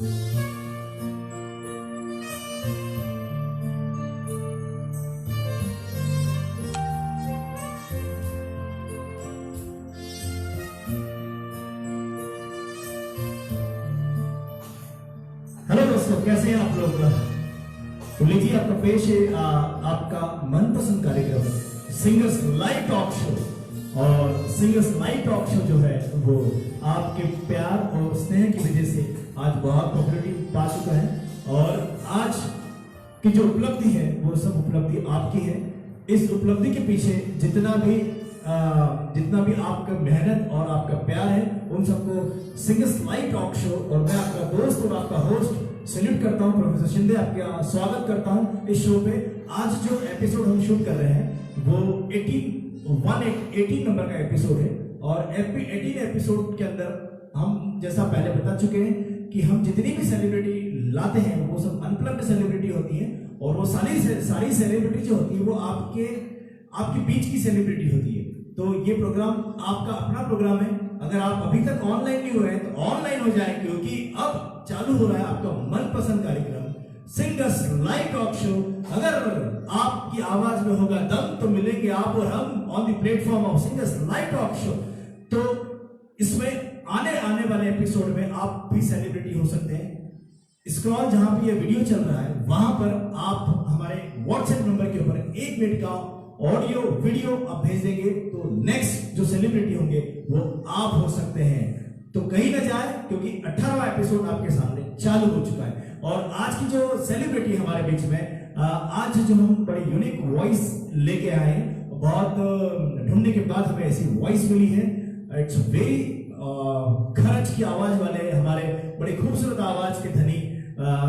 Hello दोस्तों, कैसे हैं आप लोग। तो लीजिए, आपका पेश है आपका मनपसंद कार्यक्रम सिंगर्स लाइव टॉक शो। और सिंगर्स लाइव टॉक शो जो है वो आपके प्यार और स्नेह की वजह से आज बहुत पॉपुलरिटी पा चुका है। और आज की जो उपलब्धि है वो सब उपलब्धि आपकी है। इस उपलब्धि के पीछे जितना भी आपका मेहनत और आपका प्यार है, उन सबको सिंगर्स लाइव टॉक शो और मैं आपका दोस्त और आपका होस्ट सैल्यूट करता हूं। प्रोफेसर शिंदे आपका स्वागत करता हूं इस शो पे। आज जो एपिसोड हम शूट कर रहे हैं वो 18 नंबर का एपिसोड है। और 18 एपिसोड के अंदर हम जैसा पहले बता चुके हैं कि हम जितनी भी सेलिब्रिटी लाते हैं वो सब अनप्लग्ड सेलिब्रिटी होती है। और वो सारी सेलिब्रिटी जो होती है वो आपके बीच की सेलिब्रिटी होती है। तो ये प्रोग्राम आपका अपना प्रोग्राम है। अगर आप अभी तक ऑनलाइन नहीं हुए हैं तो ऑनलाइन हो जाए, क्योंकि अब चालू हो रहा है आपका मनपसंद कार्यक्रम सिंगर्स लाइव टॉक शो। अगर आपकी आवाज में होगा दम तो मिलेंगे आप और हम on the platform of singers live talk show. तो इसमें आने वाले एपिसोड में आप भी सेलिब्रिटी हो सकते हैं। स्क्रॉल जहां पे ये वीडियो चल रहा है वहां पर आप हमारे व्हाट्सएप नंबर के ऊपर 1 मिनट का ऑडियो वीडियो आप भेज देंगे तो नेक्स्ट जो सेलिब्रिटी होंगे वो आप हो सकते हैं। तो कहीं ना जाए, क्योंकि 18वां एपिसोड आपके सामने चालू हो चुका है। और आज की जो सेलिब्रिटी हमारे बीच में आज जो हम बड़ी यूनिक वॉइस लेके आए हैं, बहुत ढूंढने के बाद हमें ऐसी वॉइस मिली है। इट्स वेरी खरच की आवाज वाले हमारे बड़ी खूबसूरत आवाज के धनी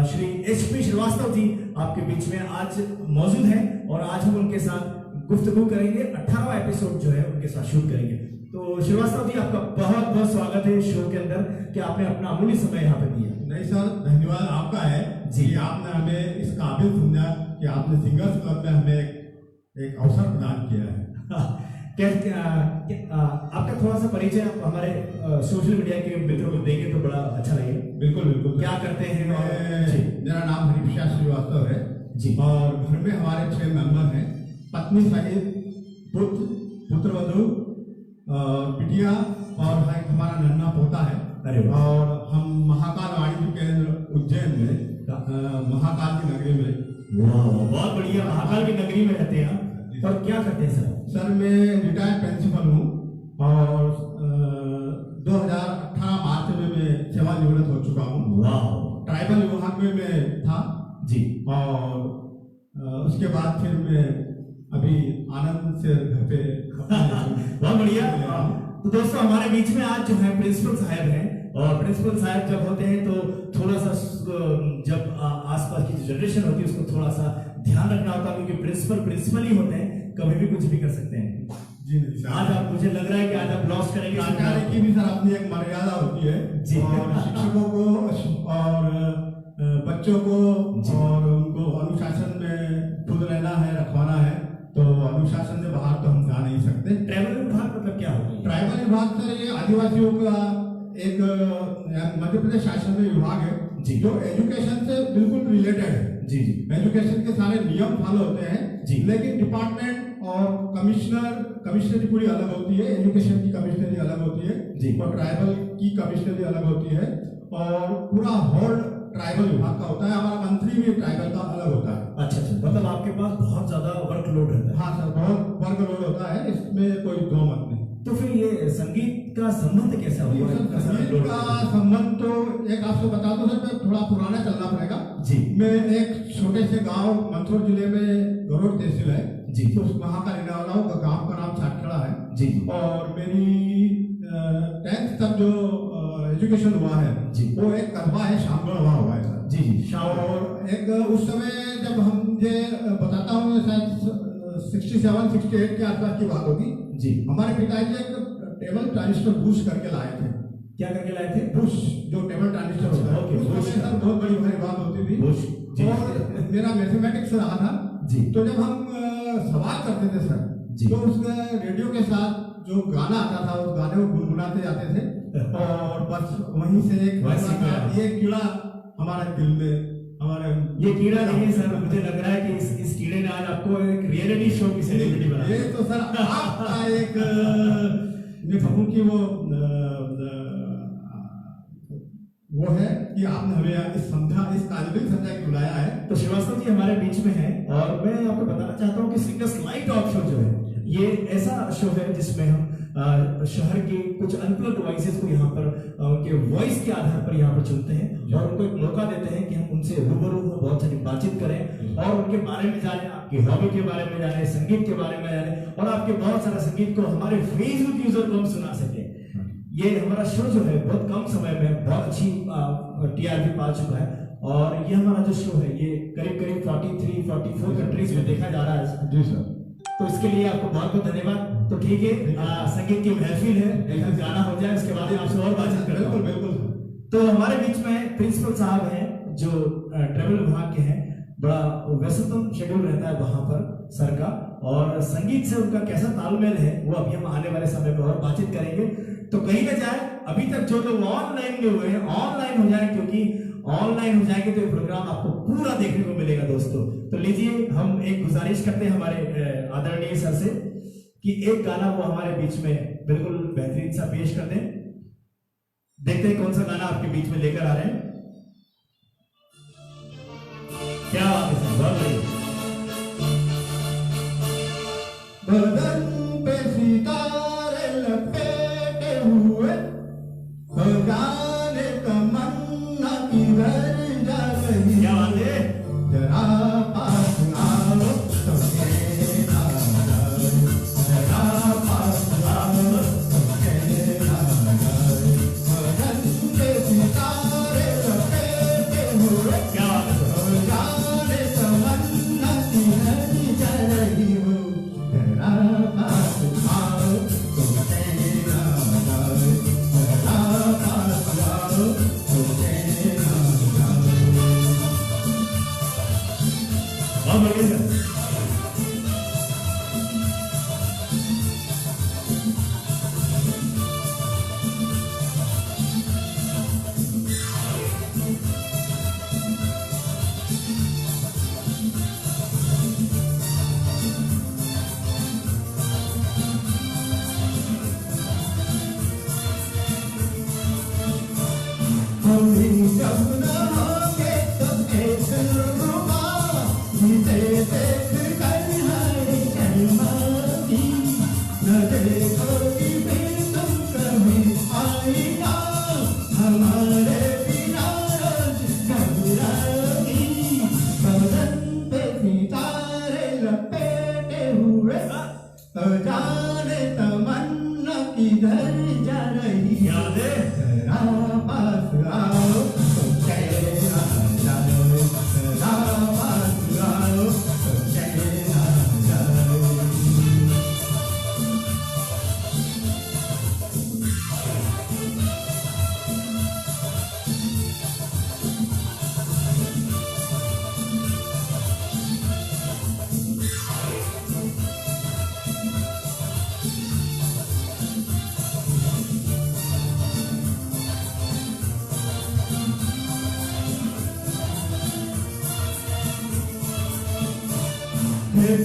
श्री HP श्रीवास्तव जी आपके बीच में आज मौजूद हैं। और आज हम उनके साथ गुफ्तगू करेंगे, 18वां एपिसोड जो है उनके साथ शूट करेंगे। तो श्रीवास्तव जी, आपका बहुत बहुत स्वागत है शो के अंदर कि आपने अपना अमूल्य समय यहाँ पे दिया। नहीं सर, धन्यवाद आपका है जी। आपने हमें इस काबिल समझा कि आपने सिंगर्स क्लब में हमें एक अवसर प्रदान किया है। आपका थोड़ा सा परिचय आप हमारे सोशल मीडिया के मित्रों को देंगे तो बड़ा अच्छा लगेगा। बिल्कुल बिल्कुल। क्या करते हैं? मेरा नाम हरिप्रसाद श्रीवास्तव है जी। और घर में हमारे 6 मेंबर हैं, पत्नी सहित पुत्र वधू बिटिया और हमारा नन्हा पोता है। अरे और हम महाकाल वाणिज्य केंद्र उज्जैन में महाकाल की नगरी में। वाह, बहुत बढ़िया। महाकाल की नगरी में रहते हैं। और क्या करते हैं सर? सर मैं रिटायर्ड प्रिंसिपल हूँ और 2018 मार्च में मैं सेवानिवृत्त हो चुका हूँ। वाह। ट्राइबल विभाग में मैं था जी। और उसके बाद फिर मैं अभी आनंद से घर पे बहुत बढ़िया। तो दोस्तों, हमारे बीच में आज जो है प्रिंसिपल साहब हैं। और प्रिंसिपल साहब जब होते हैं तो थोड़ा सा जब आसपास की जो जनरेशन होती है उसको थोड़ा सा ध्यान रखना होता है, क्योंकि प्रिंसिपल ही होते हैं, कभी भी कुछ भी कर सकते हैं। जी नहीं सर, आज आप, मुझे लग रहा है कि आज आप लॉस करेंगे। कार्यालय की भी सर अपनी एक मर्यादा होती है जी। और शिक्षकों को और बच्चों को और उनको अनुशासन में खुद रहना है, रखवाना है। तो अनुशासन से बाहर तो हम जा नहीं सकते। ट्राइबल विभाग मतलब क्या होगा? ट्राइबल विभाग सर ये आदिवासियों का एक मध्य प्रदेश शासन में विभाग है जी, जो एजुकेशन से बिल्कुल रिलेटेड है। जी जी। एजुकेशन के सारे नियम फॉलो होते हैं जी। लेकिन डिपार्टमेंट और कमिश्नरी पूरी अलग होती है। एजुकेशन की कमिश्नरी अलग होती है जी। और ट्राइबल की कमिश्नरी अलग होती है। और पूरा होल्ड ट्राइबल विभाग का होता है। हमारा मंत्री भी ट्राइबल का अलग होता है। अच्छा अच्छा, मतलब आपके पास बहुत ज्यादा वर्कलोड रहता है। हाँ सर, बहुत वर्कलोड होता है, इसमें कोई दो मत नहीं। तो फिर ये संगीत का संबंध कैसा हुआ? संगीत का संबंध तो एक आपको बता दो सर, थोड़ा पुराना चलना पड़ेगा जी। मैं एक छोटे से गांव मंदसौर जिले में गरुड़ तहसील है जी, तो वहाँ का रहने वाला हूँ। गांव का नाम छाटखड़ा है जी। और मेरी 10th तक जो एजुकेशन हुआ है जी, वो एक कस्बा है शामगढ़ वहाँ हुआ है सर जी जी। और एक उस समय जब हम ये बताता हूँ शायद 67-68 के आसपास की बात होगी जी। हमारे पिताजी एक टेबल ट्रांजिस्टर बुश करके लाए थे। क्या करके लाए थे? बुश, जो टेबल ट्रांजिस्टर होता है। ओके, उस बुश समय सर बहुत बड़ी भारी बात होती थी। बुश जी। और मेरा मैथमेटिक्स रहा था जी। तो जब हम सवाल करते थे सर जी, तो उस रेडियो के साथ जो गाना आता था उस गाने को गुनगुनाते जाते थे और बस वहीं से एक कीड़ा हमारे दिल में हमारे ये कीड़ा नहीं है सर, मुझे लग रहा है कि इस कीड़े ने आज आपको एक रियलिटी शो की सेलिब्रिटी बना ये तो सर आपका एक मैं कहूँ कि वो है कि आपने हमें इस काबिल समझा के बुलाया है। तो श्रीवास्तव जी हमारे बीच में है और मैं आपको बताना चाहता हूँ कि सिंगर्स लाइट टॉक शो जो है ये ऐसा शो है जिसमें हम शहर के कुछ अनप्लग्ड वॉइसेस को यहाँ पर उनके वॉइस के आधार पर यहाँ पर चुनते हैं और उनको एक मौका देते हैं कि हम उनसे रूबरू हो, बहुत सारी बातचीत करें और उनके बारे में जाने, आपकी हॉबी के बारे में जाने, संगीत के बारे में जाने और आपके बहुत सारा संगीत को हमारे फेसबुक यूजर को हम सुना सके। ये हमारा शो जो है बहुत कम समय में बहुत अच्छी टीआरपी पा चुका है और ये हमारा जो शो है ये करीब करीब 43-44 कंट्रीज में देखा जा रहा है। जी सर। तो इसके लिए आपको बहुत बहुत धन्यवाद। तो ठीक है, संगीत की महफिल है, एक गाना हो जाए उसके बाद आपसे और बातचीत करें। बिल्कुल बिल्कुल। तो हमारे बीच में प्रिंसिपल साहब हैं जो ट्रेवल विभाग के हैं, बड़ा व्यस्ततम शेड्यूल रहता है वहां पर सर का और संगीत से उनका कैसा तालमेल है वो अभी हम आने वाले समय में और बातचीत करेंगे। तो कहीं ना जाए, अभी तक जो लोग ऑनलाइन में हुए हैं ऑनलाइन हो जाए, क्योंकि ऑनलाइन हो जाएंगे तो ये प्रोग्राम आपको पूरा देखने को मिलेगा दोस्तों। तो लीजिए हम एक गुजारिश करते हैं हमारे आदरणीय सर से कि एक गाना वो हमारे बीच में बिल्कुल बेहतरीन सा पेश कर दें। देखते हैं कौन सा गाना आपके बीच में लेकर आ रहे हैं। क्या बात है सर, बहुत बढ़िया। बदन पे सितारे लपेटे हुए जाने तमन्ना किधर जा रही। क्या बात है। जरा पास आओ तो कहना जाए, जरा पास आओ तो कहना जाए। बदन पे सितारे लपेटे हुए क्या बात है सर। जाने तमन्ना किधर जा रही हो। जरा पास आओ तो कहना जाए, जरा पास आओ तो कहना जाए। बहुत बढ़िया सर। हम जब न होंगे तो एक रुबा जिसे देख कर हर शर्माती न देखोगी फिर तुम कभी आईना हमारे बिना रोज घबराओगी। बदन पे सितारे लपेटे हुए तो जाने तमन्ना किधर जा रही। याद है। जरा पास आओ तो कहना जाए, जरा पास आओ तो कहना जाए।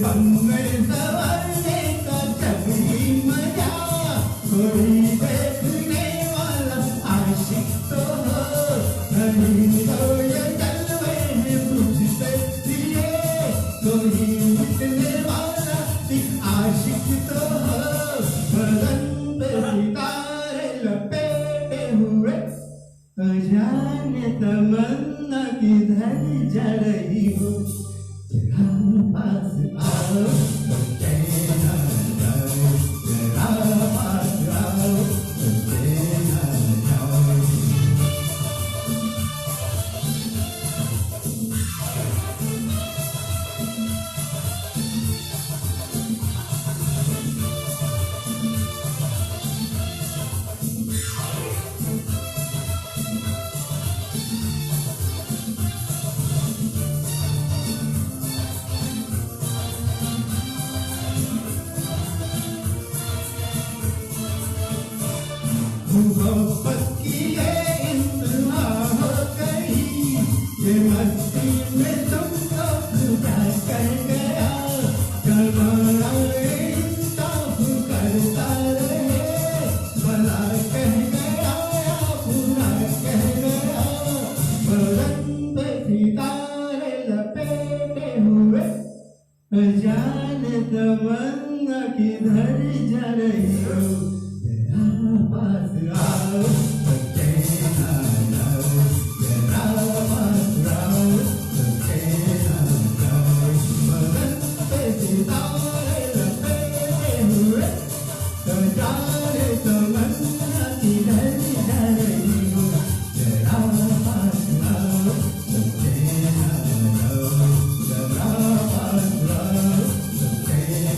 पंगड़ सवारने का जब ही मजा, कोई देखने वाला आशिक तो हो। नहीं तो ये जलवे हैं मुझसे लिए, कोई मिटने वाला एक आशिक तो हो। बदन पे सितारे लपेटे हुए जाने तमन्ना किधर जा रही हो। जरा पास आओ तो कहना जाए, जरा पास आओ तो कहना जाए। मोहब्बत की ये इंतहा हो गई, ये मस्ती में तुमको खुदा कर गया, कमाए इंसाफ करता रहे, भला कह गया या बुरा कह गया, रंग सितारे लपेटे हुए, जान तमन्ना किधर जा रही हो, तेरा पास आओ, कहना जाओ, तेरा पास आओ, कहना जाओ, बदन पे सितारे लपेटे हुए, जान तमन्ना किधर जा रही हो, तेरा पास आओ, कहना जाओ, तेरा पास आओ, कहना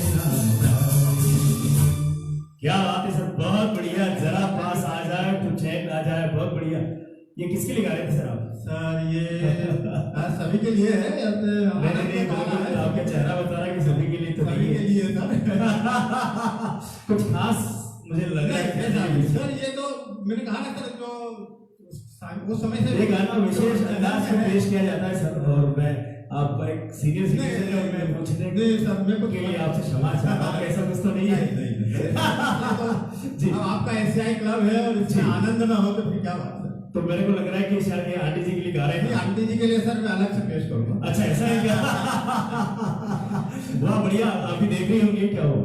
जाओ। क्या बात है सर, बहुत बढ़िया। जरा पास आ जाए तो चैन आ जाए, बहुत बढ़िया। ये किसके लिए गा रहे थे सर आप? सर ये सभी के लिए है, नहीं, आपका चेहरा बता रहा है कि सभी के लिए तो सभी नहीं के है। लिए सर। कुछ खास मुझे लग रहा है सर ये तो मैंने कहा ना सर, जो उस समय से ये गाना विशेष अंदाज में पेश किया जाता है सर, और मैं आपको एक सीनियर सिटीजन और मैं पूछने नहीं सर, मैं कुछ के लिए आपसे क्षमा चाहता हूँ, ऐसा कुछ तो नहीं है। जी, अब आपका एशियाई क्लब है और इसमें आनंद ना हो तो फिर क्या बात है। तो मेरे को लग रहा है कि शायद ये आंटी जी के लिए गा रहे नहीं, हैं। आंटी जी के लिए सर मैं अलग से पेश करूंगा। अच्छा, ऐसा है क्या? वाह बढ़िया। आप भी देख रही होंगी क्या, वो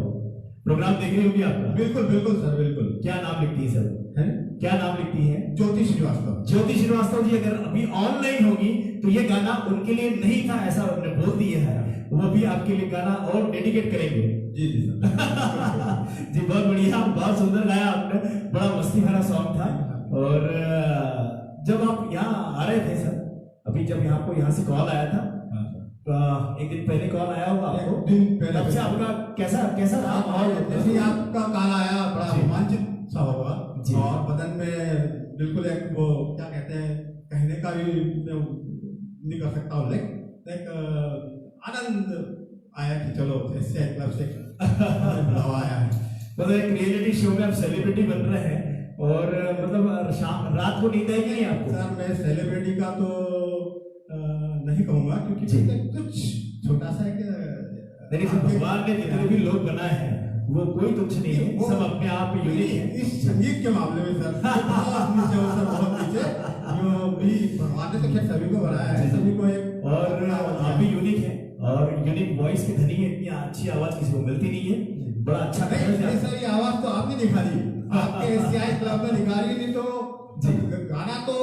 प्रोग्राम देख रही होंगी आपका? बिल्कुल बिल्कुल सर, बिल्कुल। क्या नाम लिखती है सर? है क्या नाम लिखती है? ज्योति श्रीवास्तव। ज्योति श्रीवास्तव जी अगर अभी ऑनलाइन होगी तो ये गाना उनके लिए नहीं था, ऐसा उन्होंने बोल दिया है। वो भी आपके लिए गाना और डेडिकेट करेंगे। जी जी सर। जी बहुत बढ़िया, बहुत सुंदर गाया आपने, बड़ा मस्ती भरा सॉन्ग था। और जब आप यहाँ आ रहे थे सर, अभी जब यहाँ को यहाँ से कॉल आया था, एक दिन पहले कॉल आया होगा आपको, एक दिन पहले। तब से आपका कैसा रहा माहौल? जैसे ही आपका कॉल आया बड़ा जी। रोमांचित सा होगा, जी। और बदन में बिल्कुल एक वो क्या कहते हैं, कहने का भी मैं नहीं कर सकता उल्लेख, एक आनंद आया कि चलो एशियाई क्लब से बुलावा आया है। मतलब एक रियलिटी शो में आप सेलिब्रिटी बन रहे हैं, और मतलब शाम रात को नींद आई नहीं आपको? सर मैं सेलिब्रिटी का तो नहीं कहूंगा, क्योंकि जी। कुछ छोटा सा एक नहीं, भगवान ने जितने भी लोग बनाए हैं वो कोई तुच्छ नहीं है, सब अपने आप यूनिक है। इस संगीत के मामले में सर बहुत नीचे हो सर, बहुत नीचे। जो भी भगवान ने तो खैर सभी को बनाया है, सभी को एक, और आप भी यूनिक है, और यूनिक वॉइस की धनी है, इतनी अच्छी आवाज किसी को मिलती नहीं है, बड़ा अच्छा नहीं सर ये आवाज तो आपने निकाली, आपके एशियाई क्लब में निकाली, नहीं तो गाना तो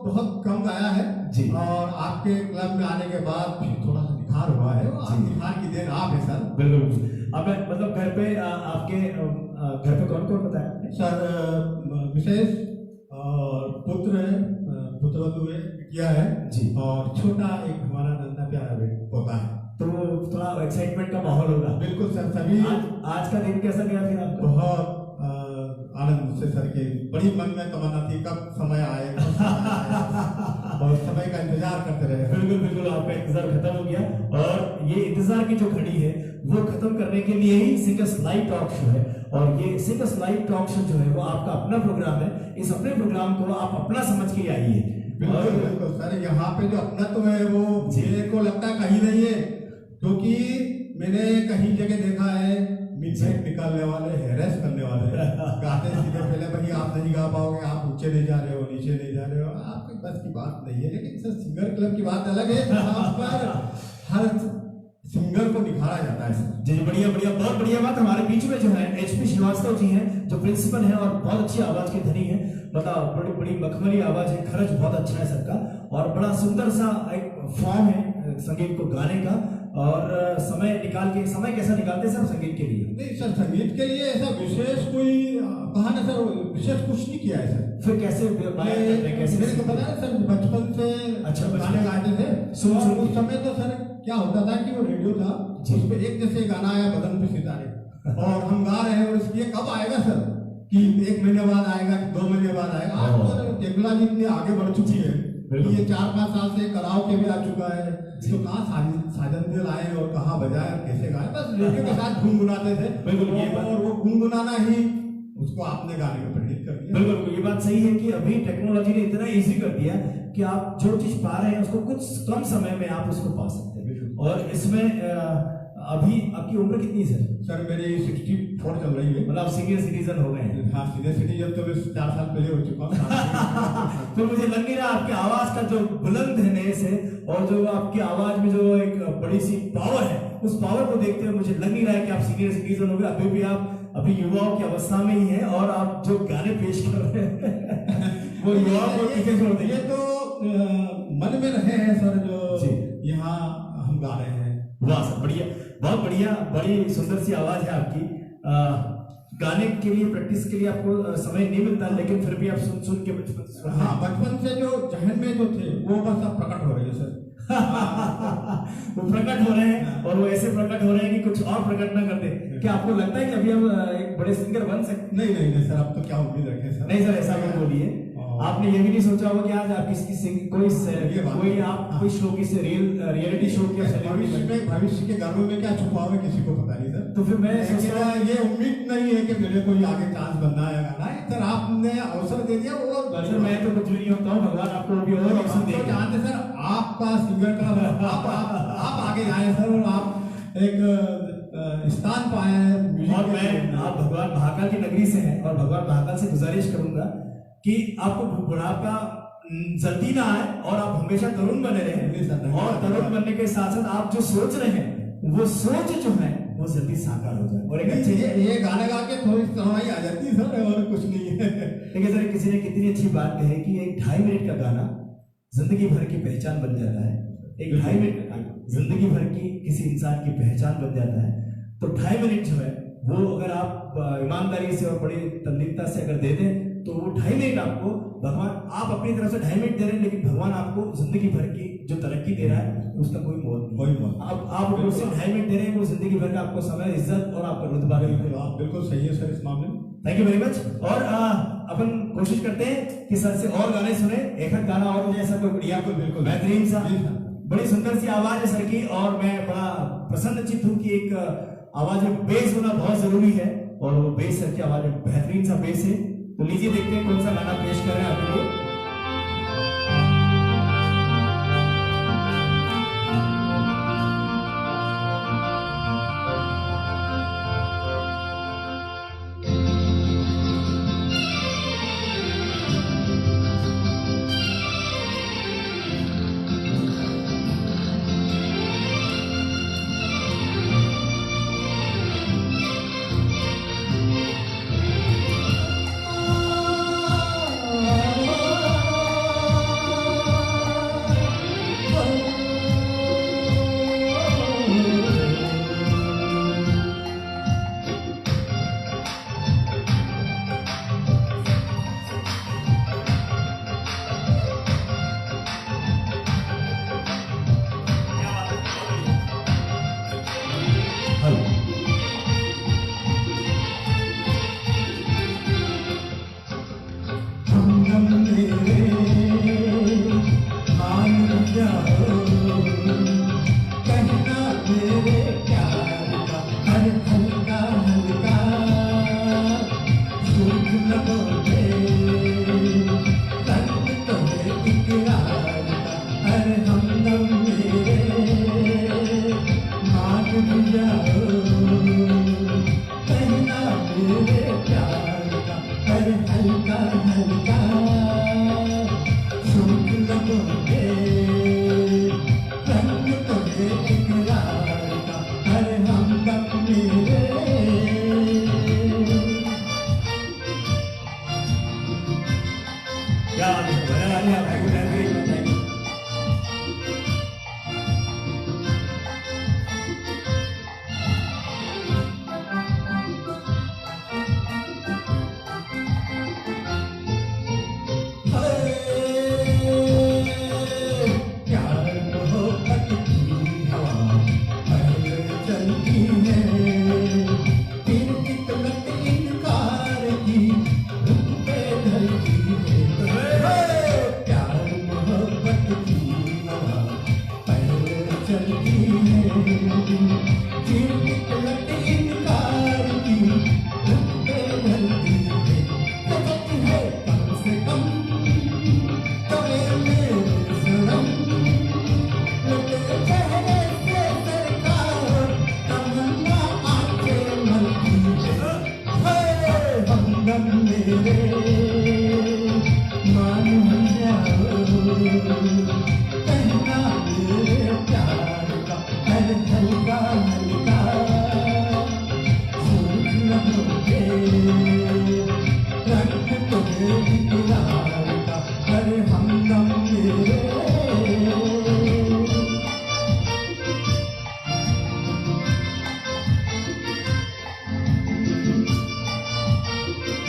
बहुत कम गाया है जी। और आपके क्लब में आने के बाद फिर थोड़ा सा निखार हुआ है, निखार की देन आप है सर। बिल्कुल। अब मतलब घर पे आपके घर पे कौन कौन बताया सर? विशेष और पुत्र है, पुत्रवधु है, बिटिया है जी, और छोटा एक हमारा नन्हा प्यारा पोता है। तो थोड़ा एक्साइटमेंट का माहौल होगा। बिल्कुल सर, सभी आज का दिन कैसा गया फिर आपका? बहुत आनंद से सर के बड़ी मन में तमन्ना थी कब समय आए, और समय का इंतजार करते रहे। बिल्कुल बिल्कुल, आपका इंतजार खत्म हो गया, और ये इंतजार की जो घड़ी है वो खत्म करने के लिए ही सिंगर्स लाइव टॉक शो है। और ये सिंगर्स लाइव टॉक शो जो है वो आपका अपना प्रोग्राम है, इस अपने प्रोग्राम को आप अपना समझ के आइए। बिल्कुल बिल्कुल सर, यहाँ पे जो अपना तो है वो मेरे को लगता है कहीं नहीं है, क्योंकि मैंने कहीं जगह देखा है मिडनाइट निकालने वाले, हैरेस करने वाले गाते सीधे पहले भाई आप नहीं गा पाओगे, आप ऊंचे नहीं जा रहे हो, नीचे नहीं जा रहे हो, आपकी बस की बात नहीं है। लेकिन सर सिंगर क्लब की बात अलग है, यहाँ पर हर सिंगर को निखारा जाता है सर। जी बढ़िया बढ़िया, बहुत बढ़िया बात। हमारे बीच में जो है HP श्रीवास्तव जी हैं, जो प्रिंसिपल हैं और बहुत अच्छी आवाज के धनी हैं, मतलब बड़ी बड़ी मखमली आवाज है, खर्च बहुत अच्छा है सबका, और बड़ा सुंदर सा एक फॉर्म है संगीत को गाने का। और समय निकाल के, समय कैसा निकालते हैं सर संगीत के लिए? नहीं सर, संगीत के लिए ऐसा विशेष कोई कहा ना सर, विशेष कुछ नहीं किया है सर। फिर कैसे कैसे मेरे को पता है सर, बचपन से अच्छा गाने गाते थे। सुन उस समय तो सर क्या होता था कि वो रेडियो था, उस पे एक जैसे गाना आया बदन पे सितारे, और हम गा रहे हैं, और इसलिए कब आएगा सर कि 1 महीने बाद आएगा कि 2 महीने बाद आएगा। आज तो टेक्नोलॉजी इतनी आगे बढ़ चुकी है कि ये 4-5 साल से कराओके भी आ चुका है, तो कहाँ साधन में लाए और कहाँ बजाए और कैसे गाए, बस रेडियो के साथ गुनगुनाते थे। बिल्कुल, ये और वो गुनगुनाना ही उसको आपने गाने में परिणित कर दिया। बिल्कुल बिल्कुल, ये बात सही है कि अभी टेक्नोलॉजी ने इतना इजी कर दिया कि आप जो चीज पा रहे हैं उसको कुछ कम समय में आप उसको पा सकते हैं। और इसमें अभी आपकी उम्र कितनी है सर? सर मेरी 64 चल रही है। मतलब आप सीनियर सिटीजन हो गए हैं। हाँ, सीनियर सिटीजन तो मैं 4 साल पहले हो चुका हूँ। तो मुझे लग नहीं रहा आपकी आवाज का जो बुलंद है नए से, और जो आपकी आवाज में जो एक बड़ी सी पावर है, उस पावर को देखते हुए मुझे लग नहीं रहा है कि आप सीनियर सिटीजन हो गए। अभी भी आप अभी युवाओं की अवस्था में ही हैं, और आप जो गाने पेश कर रहे हैं वो युवाओं को पीछे छोड़ देंगे। ये तो मन में रहे हैं सर, जो यहाँ हम गा रहे हैं। वाह सर, बढ़िया, बहुत बढ़िया, बड़ी सुंदर सी आवाज है आपकी। गाने के लिए, प्रैक्टिस के लिए आपको समय नहीं मिलता, लेकिन फिर भी आप सुन सुन के बचपन हाँ, बचपन से जो जहन में जो थे वो बस अब प्रकट हो रही है सर। वो प्रकट हो रहे हैं, और वो ऐसे प्रकट हो रहे हैं कि कुछ और प्रकट ना कर दे। क्या आपको लगता है कि अभी हम एक बड़े सिंगर बन सकते? नहीं नहीं नहीं सर, अब तो क्या उम्मीद रखें सर। नहीं सर, ऐसा मत बोलिए। आपने ये भी नहीं सोचा होगा कि आज आप किसी कोई आप कोई शो, किसी रियलिटी शो के भविष्य के गानों में क्या छुपा हुआ है किसी को पता नहीं सर। तो फिर मैं सोच रहा ये उम्मीद नहीं है कि मेरे कोई आगे चांस बनना है गाना है सर। आपने अवसर दे दिया वो। सर मैं तो कुछ भी नहीं होता हूँ, भगवान आपको भी और अवसर देंगे। जानते सर, आपका सिंगर का आप आगे आए सर, और आप एक स्थान पाए हैं। और मैं, आप भगवान महाकाल की नगरी से हैं, और भगवान महाकाल से गुजारिश करूंगा कि आपको बुढ़ापा जल्दी ना आए, और आप हमेशा तरुण बने रहें। और तरुण बनने के साथ साथ आप जो सोच रहे हैं, वो सोच जो है वो जल्दी साकार हो जाए। और एक अच्छे ये गाना गा के थोड़ी तन्हाई आ जाती है सर, और कुछ नहीं है। देखिए सर, किसी ने कितनी अच्छी बात कही कि एक 2.5 मिनट का गाना जिंदगी भर की पहचान बन जाता है। एक 2.5 मिनट का गाना जिंदगी भर की किसी इंसान की पहचान बन जाता है। तो 2.5 मिनट जो है वो अगर आप ईमानदारी से और बड़ी तल्लीनता से अगर दे दें, तो वो 2.5 मिनट आपको भगवान, आप अपनी तरफ से 2.5 मिनट दे रहे हैं, लेकिन भगवान आपको जिंदगी भर की जो तरक्की दे रहा है उसका कोई मोल नहीं। आप उससे 2.5 मिनट दे रहे हैं, वो जिंदगी भर का आपको समय, इज्जत और आपका रुतबा। आप बिल्कुल सही है सर इस मामले में। Thank you very much. और अपन कोशिश करते हैं कि सर से और गाने सुने, एक आध गाना और जैसा कोई बढ़िया, बिल्कुल बेहतरीन सा। बड़ी सुंदर सी आवाज है सर की, और मैं बड़ा प्रसन्नचित्त हूँ कि एक आवाज में बेस होना बहुत जरूरी है, और वो बेस सर की आवाज में बेहतरीन सा बेस है। तो लीजिए देखते हैं कौन सा गाना पेश कर रहे हैं आपके लिए। हल्का हल्का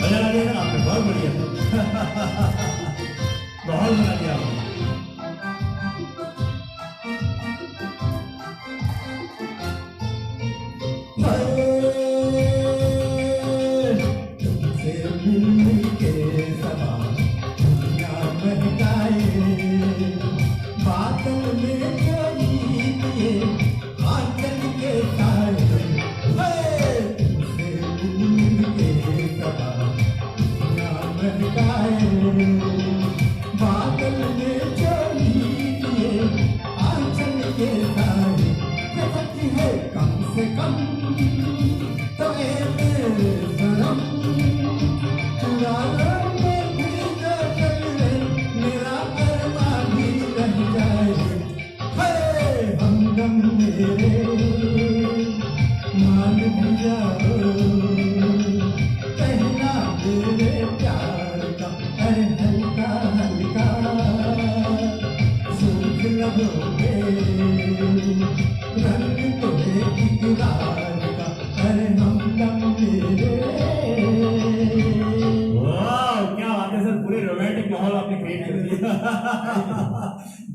मजा आ गया ना आपने, बहुत बढ़िया बहुत मजा दिया आपने।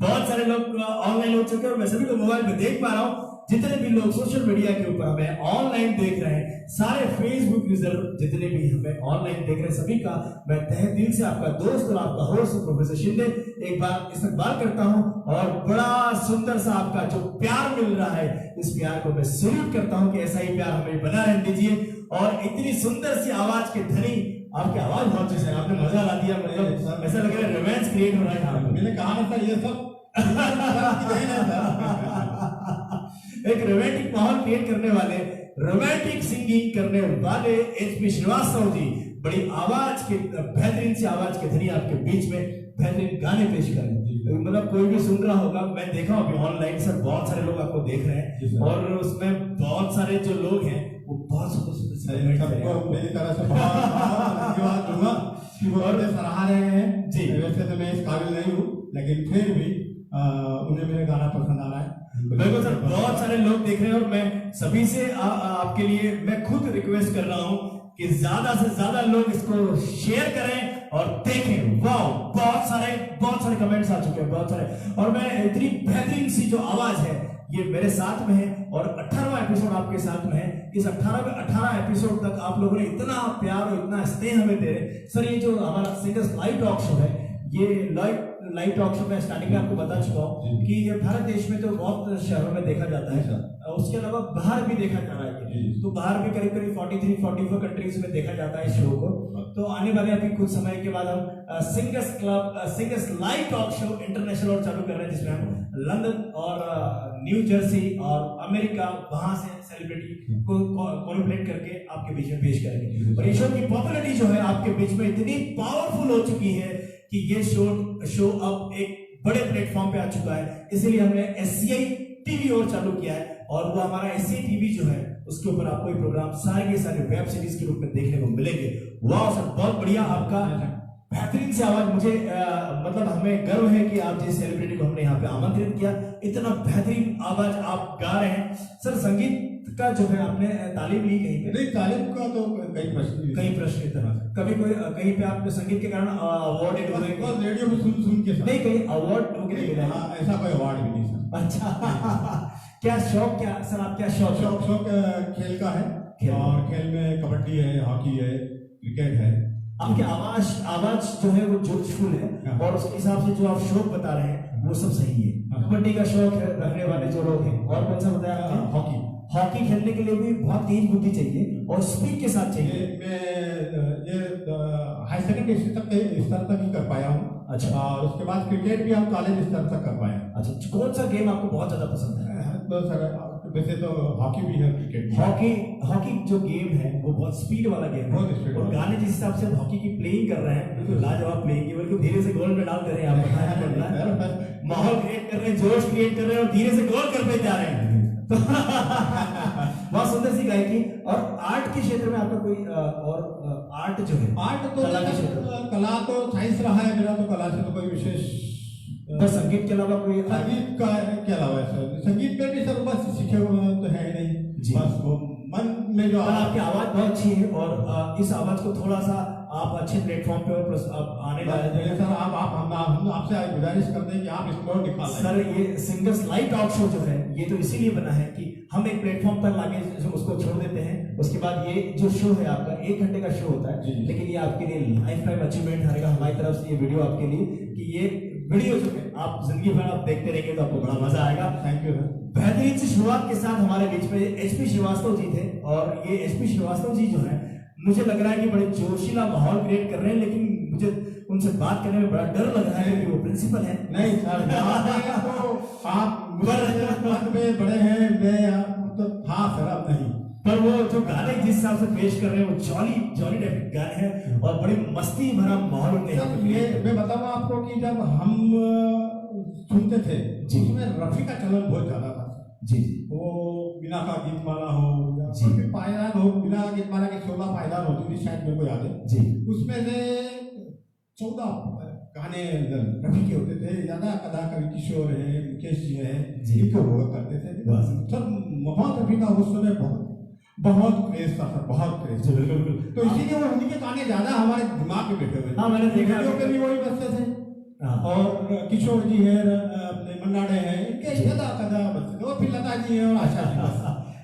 बहुत सारे लोग ऑनलाइन हो चुके हैं और मैं सभी को मोबाइल पे देख पा रहा हूँ। जितने भी लोग सोशल मीडिया के ऊपर हमें ऑनलाइन देख रहे हैं, सारे फेसबुक यूजर जितने भी हमें ऑनलाइन देख रहे हैं, सभी का मैं तहे दिल से आपका दोस्त और आपका होस्ट प्रोफेसर शिंदे एक बार इस्तकबाल करता हूं और बड़ा सुंदर सा आपका जो प्यार मिल रहा है, इस प्यार को मैं सैल्यूट करता हूं कि ऐसा ही प्यार हमें बना रहने दीजिए। और इतनी सुंदर सी आवाज के धनी, आपकी आवाज बहुत अच्छी है, आपने मजा ला दिया, मतलब ऐसा लग रहा है रोमांस क्रिएट हो रहा है यहाँ पे। मैंने कहा ना सर, ये सब एक रोमांटिक माहौल क्रिएट करने वाले, रोमांटिक सिंगिंग करने वाले एचपी श्रीवास्तव जी बड़ी आवाज के बेहतरीन सी आवाज के धनी आपके बीच में बेहतरीन गाने पेश करें। मतलब कोई भी सुन रहा होगा, मैं देखा हूं अभी ऑनलाइन सर बहुत सारे लोग आपको देख रहे हैं और उसमें बहुत सारे जो लोग हैं वो बहुत सुंदर सबको मेरी तरह से धन्यवाद दूंगा कि वो सराहा रहे हैं जी। वैसे तो मैं इस काबिल नहीं हूँ, लेकिन फिर भी उन्हें मेरा गाना पसंद आ रहा है। बिल्कुल सर, बहुत सारे लोग देख रहे हैं और मैं सभी से आपके लिए मैं खुद रिक्वेस्ट कर रहा हूँ कि ज्यादा से ज्यादा लोग इसको शेयर करें और देखें। वाह, बहुत सारे कमेंट्स आ चुके हैं, बहुत सारे। और मैं इतनी बेहतरीन सी जो आवाज है ये मेरे साथ में है और 18वां एपिसोड आपके साथ में है। इस 18 एपिसोड तक आप लोगों ने इतना प्यार और इतना स्नेह हमें दे रहे सर। ये जो हमारा सिंगर्स लाइव टॉक शो है, ये लाइव टॉक शो में स्टार्टिंग में आपको बता चुका हूँ कि ये भारत देश में तो बहुत शहरों में देखा जाता है, उसके अलावा बाहर भी देखा जा रहा है। तो बाहर भी करीब 43-44 कंट्रीज में देखा जाता है इस शो को। तो आने वाले अभी कुछ समय के बाद हम singers live talk show international और चालू कर रहे हैं, जिसमें हम लंदन और न्यू जर्सी और अमेरिका वहां से सेलिब्रिटी को कोलैबोरेट करके आपके बीच में पेश करेंगे। और ये शो की पॉपुलैरिटी जो है आपके बीच में इतनी पावरफुल हो चुकी है कि ये शो अब एक बड़े प्लेटफॉर्म पे आ चुका है। इसीलिए हमने SCI टीवी और चालू किया है और वो हमारा SCI टीवी जो है उसके ऊपर आपको ये प्रोग्राम सारे के सारे वेब सीरीज के रूप में देखने को मिलेंगे। वाह सर, बहुत बढ़िया, आपका बेहतरीन से आवाज। मुझे मतलब हमें गर्व है कि आप जिस सेलिब्रिटी को हमने यहाँ पे आमंत्रित किया, इतना बेहतरीन आवाज आप गा रहे हैं। सर संगीत का जो है आपने तालीम ली कहीं पे? नहीं, तालीम का तो कई प्रश्न कभी कोई कहीं पे आपने संगीत के कारण अवार्ड रेडियो में सुन के नहीं, कहीं अवार्ड वगैरह मिला है? ऐसा कोई अवार्ड भी नहीं सर। अच्छा क्या शौक, क्या सर आप क्या शौक खेल का है और खेल में कबड्डी है, हॉकी है, क्रिकेट है। आपकी आवाज जो है वो जोशफुल है और उसके हिसाब से जो आप शौक बता रहे हैं वो सब सही है। कबड्डी का शौक रखने वाले जो लोग हैं, और कौन सा बताया? हॉकी खेलने के लिए भी बहुत तेज बुद्धि चाहिए और स्पीड के साथ चाहिए। मैं हाई सेकेंडरी स्तर तक ही कर पाया हूँ। अच्छा, और उसके बाद क्रिकेट भी हम कॉलेज स्तर तक कर पाए। अच्छा, कौन सा गेम आपको बहुत ज्यादा पसंद है? तो सर वैसे तो हॉकी भी है, क्रिकेट भी। हॉकी जो गेम है वो बहुत स्पीड वाला गेम है और गाने जिस हिसाब से हॉकी की प्लेइंग कर रहे हैं बिल्कुल लाजवाब प्लेइंग की, बिल्कुल धीरे से गोल में डाल दे रहे हैं आप, माहौल क्रिएट कर रहे हैं, जोश क्रिएट कर रहे हैं और धीरे से गोल करते जा रहे हैं। बहुत सुंदर सी गायकी। और आर्ट के क्षेत्र में आपका कोई और आर्ट जो है, आर्ट तो कला तो साइंस रहा है मेरा, तो कला से तो कोई विशेष संगीत के अलावा कोई? संगीत का के अलावा सर, संगीत में भी सर बस सीखे हुए तो है नहीं, बस वो मन में जो पर आपकी आवाज बहुत अच्छी है और इस आवाज को थोड़ा सा आप अच्छे प्लेटफॉर्म पे और प्लस आप आने सर हम आपसे गुजारिश करते हैं कि आप इसको निकालें। सर ये सिंगर्स लाइव टॉक शो जो है ये तो इसीलिए बना है कि हम एक प्लेटफॉर्म पर लाके उसको छोड़ देते हैं, उसके बाद ये जो शो है आपका 1 घंटे का शो होता है, लेकिन ये आपके लिए लाइफ टाइम अचीवमेंट रहेगा हमारी तरफ से ये वीडियो आपके लिए, कि ये वीडियो जो है आप जिंदगी भर आप देखते रहेंगे तो आपको बड़ा मजा आएगा। Thank you. बेहतरीन सी शुरुआत के साथ हमारे बीच में एचपी श्रीवास्तव जी थे और ये एचपी श्रीवास्तव जी जो है मुझे लग रहा है कि बड़े जोशीला माहौल क्रिएट कर रहे हैं, लेकिन मुझे उनसे बात करने में बड़ा डर लग रहा है कि वो प्रिंसिपल है। नहीं सर, तो आप पद में बड़े हैं, मैं तो था सर, अब नहीं। पर वो जो गाने जिस हिसाब से पेश कर रहे हैं वो जॉली जॉली टाइप गाने हैं और बड़ी मस्ती भरा माहौल होते हैं। मैं बताऊं आपको कि जब हम सुनते थे उसमें रफी का चलन बहुत ज्यादा था जी। वो बिना का गीत माला हो या फिर पायदान हो, बिना का गीत माला की 16 पायदान होती थी शायद, मेरे को याद है जी। उसमें से 14 गाने रफी के होते थे, ज्यादा कदा कवि किशोर है, मुकेश जी है, इनको हुआ करते थे सर। मोहम्मद रफी का उस समय बहुत क्रेज था सर, बहुत क्रेज। बिल्कुल। तो इसीलिए वो उन्हीं के गाने ज्यादा हमारे दिमाग में बैठे हुए। हाँ, मैंने देखा वीडियो पे भी वही बजते थे। और किशोर जी है, अपने मन्ना डे हैं, इनके ज्यादा कदा बजते थे। और फिर लता जी है और आशा जी।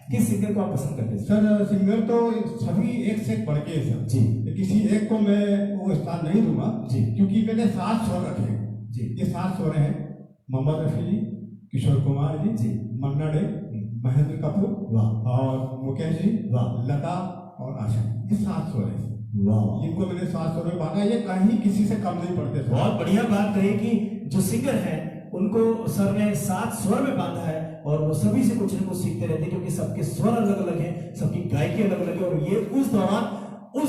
किस सिंगर को आप पसंद करते हैं सर? सिंगर तो सभी एक से बढ़ के सर जी। किसी एक को मैं वो स्थान नहीं दूंगा जी, क्योंकि मैंने 7 स्वर रखे जी। ये 7 स्वर हैं, मोहम्मद रफी जी, किशोर कुमार जी, मन्ना डे, महेंद्र कपूर और मुकेश जी, लता और आशा, ये 7 स्वर हैं। इनको मैंने 7 स्वर में बांधा, ये कहीं किसी से कम नहीं पड़ते सर। बहुत बढ़िया बात कही कि जो सिंगर है उनको सर ने 7 स्वर में बांधा है और वो सभी से कुछ न कुछ सीखते रहते हैं, क्योंकि सबके स्वर अलग अलग हैं, सबकी गायकी अलग अलग है और ये उस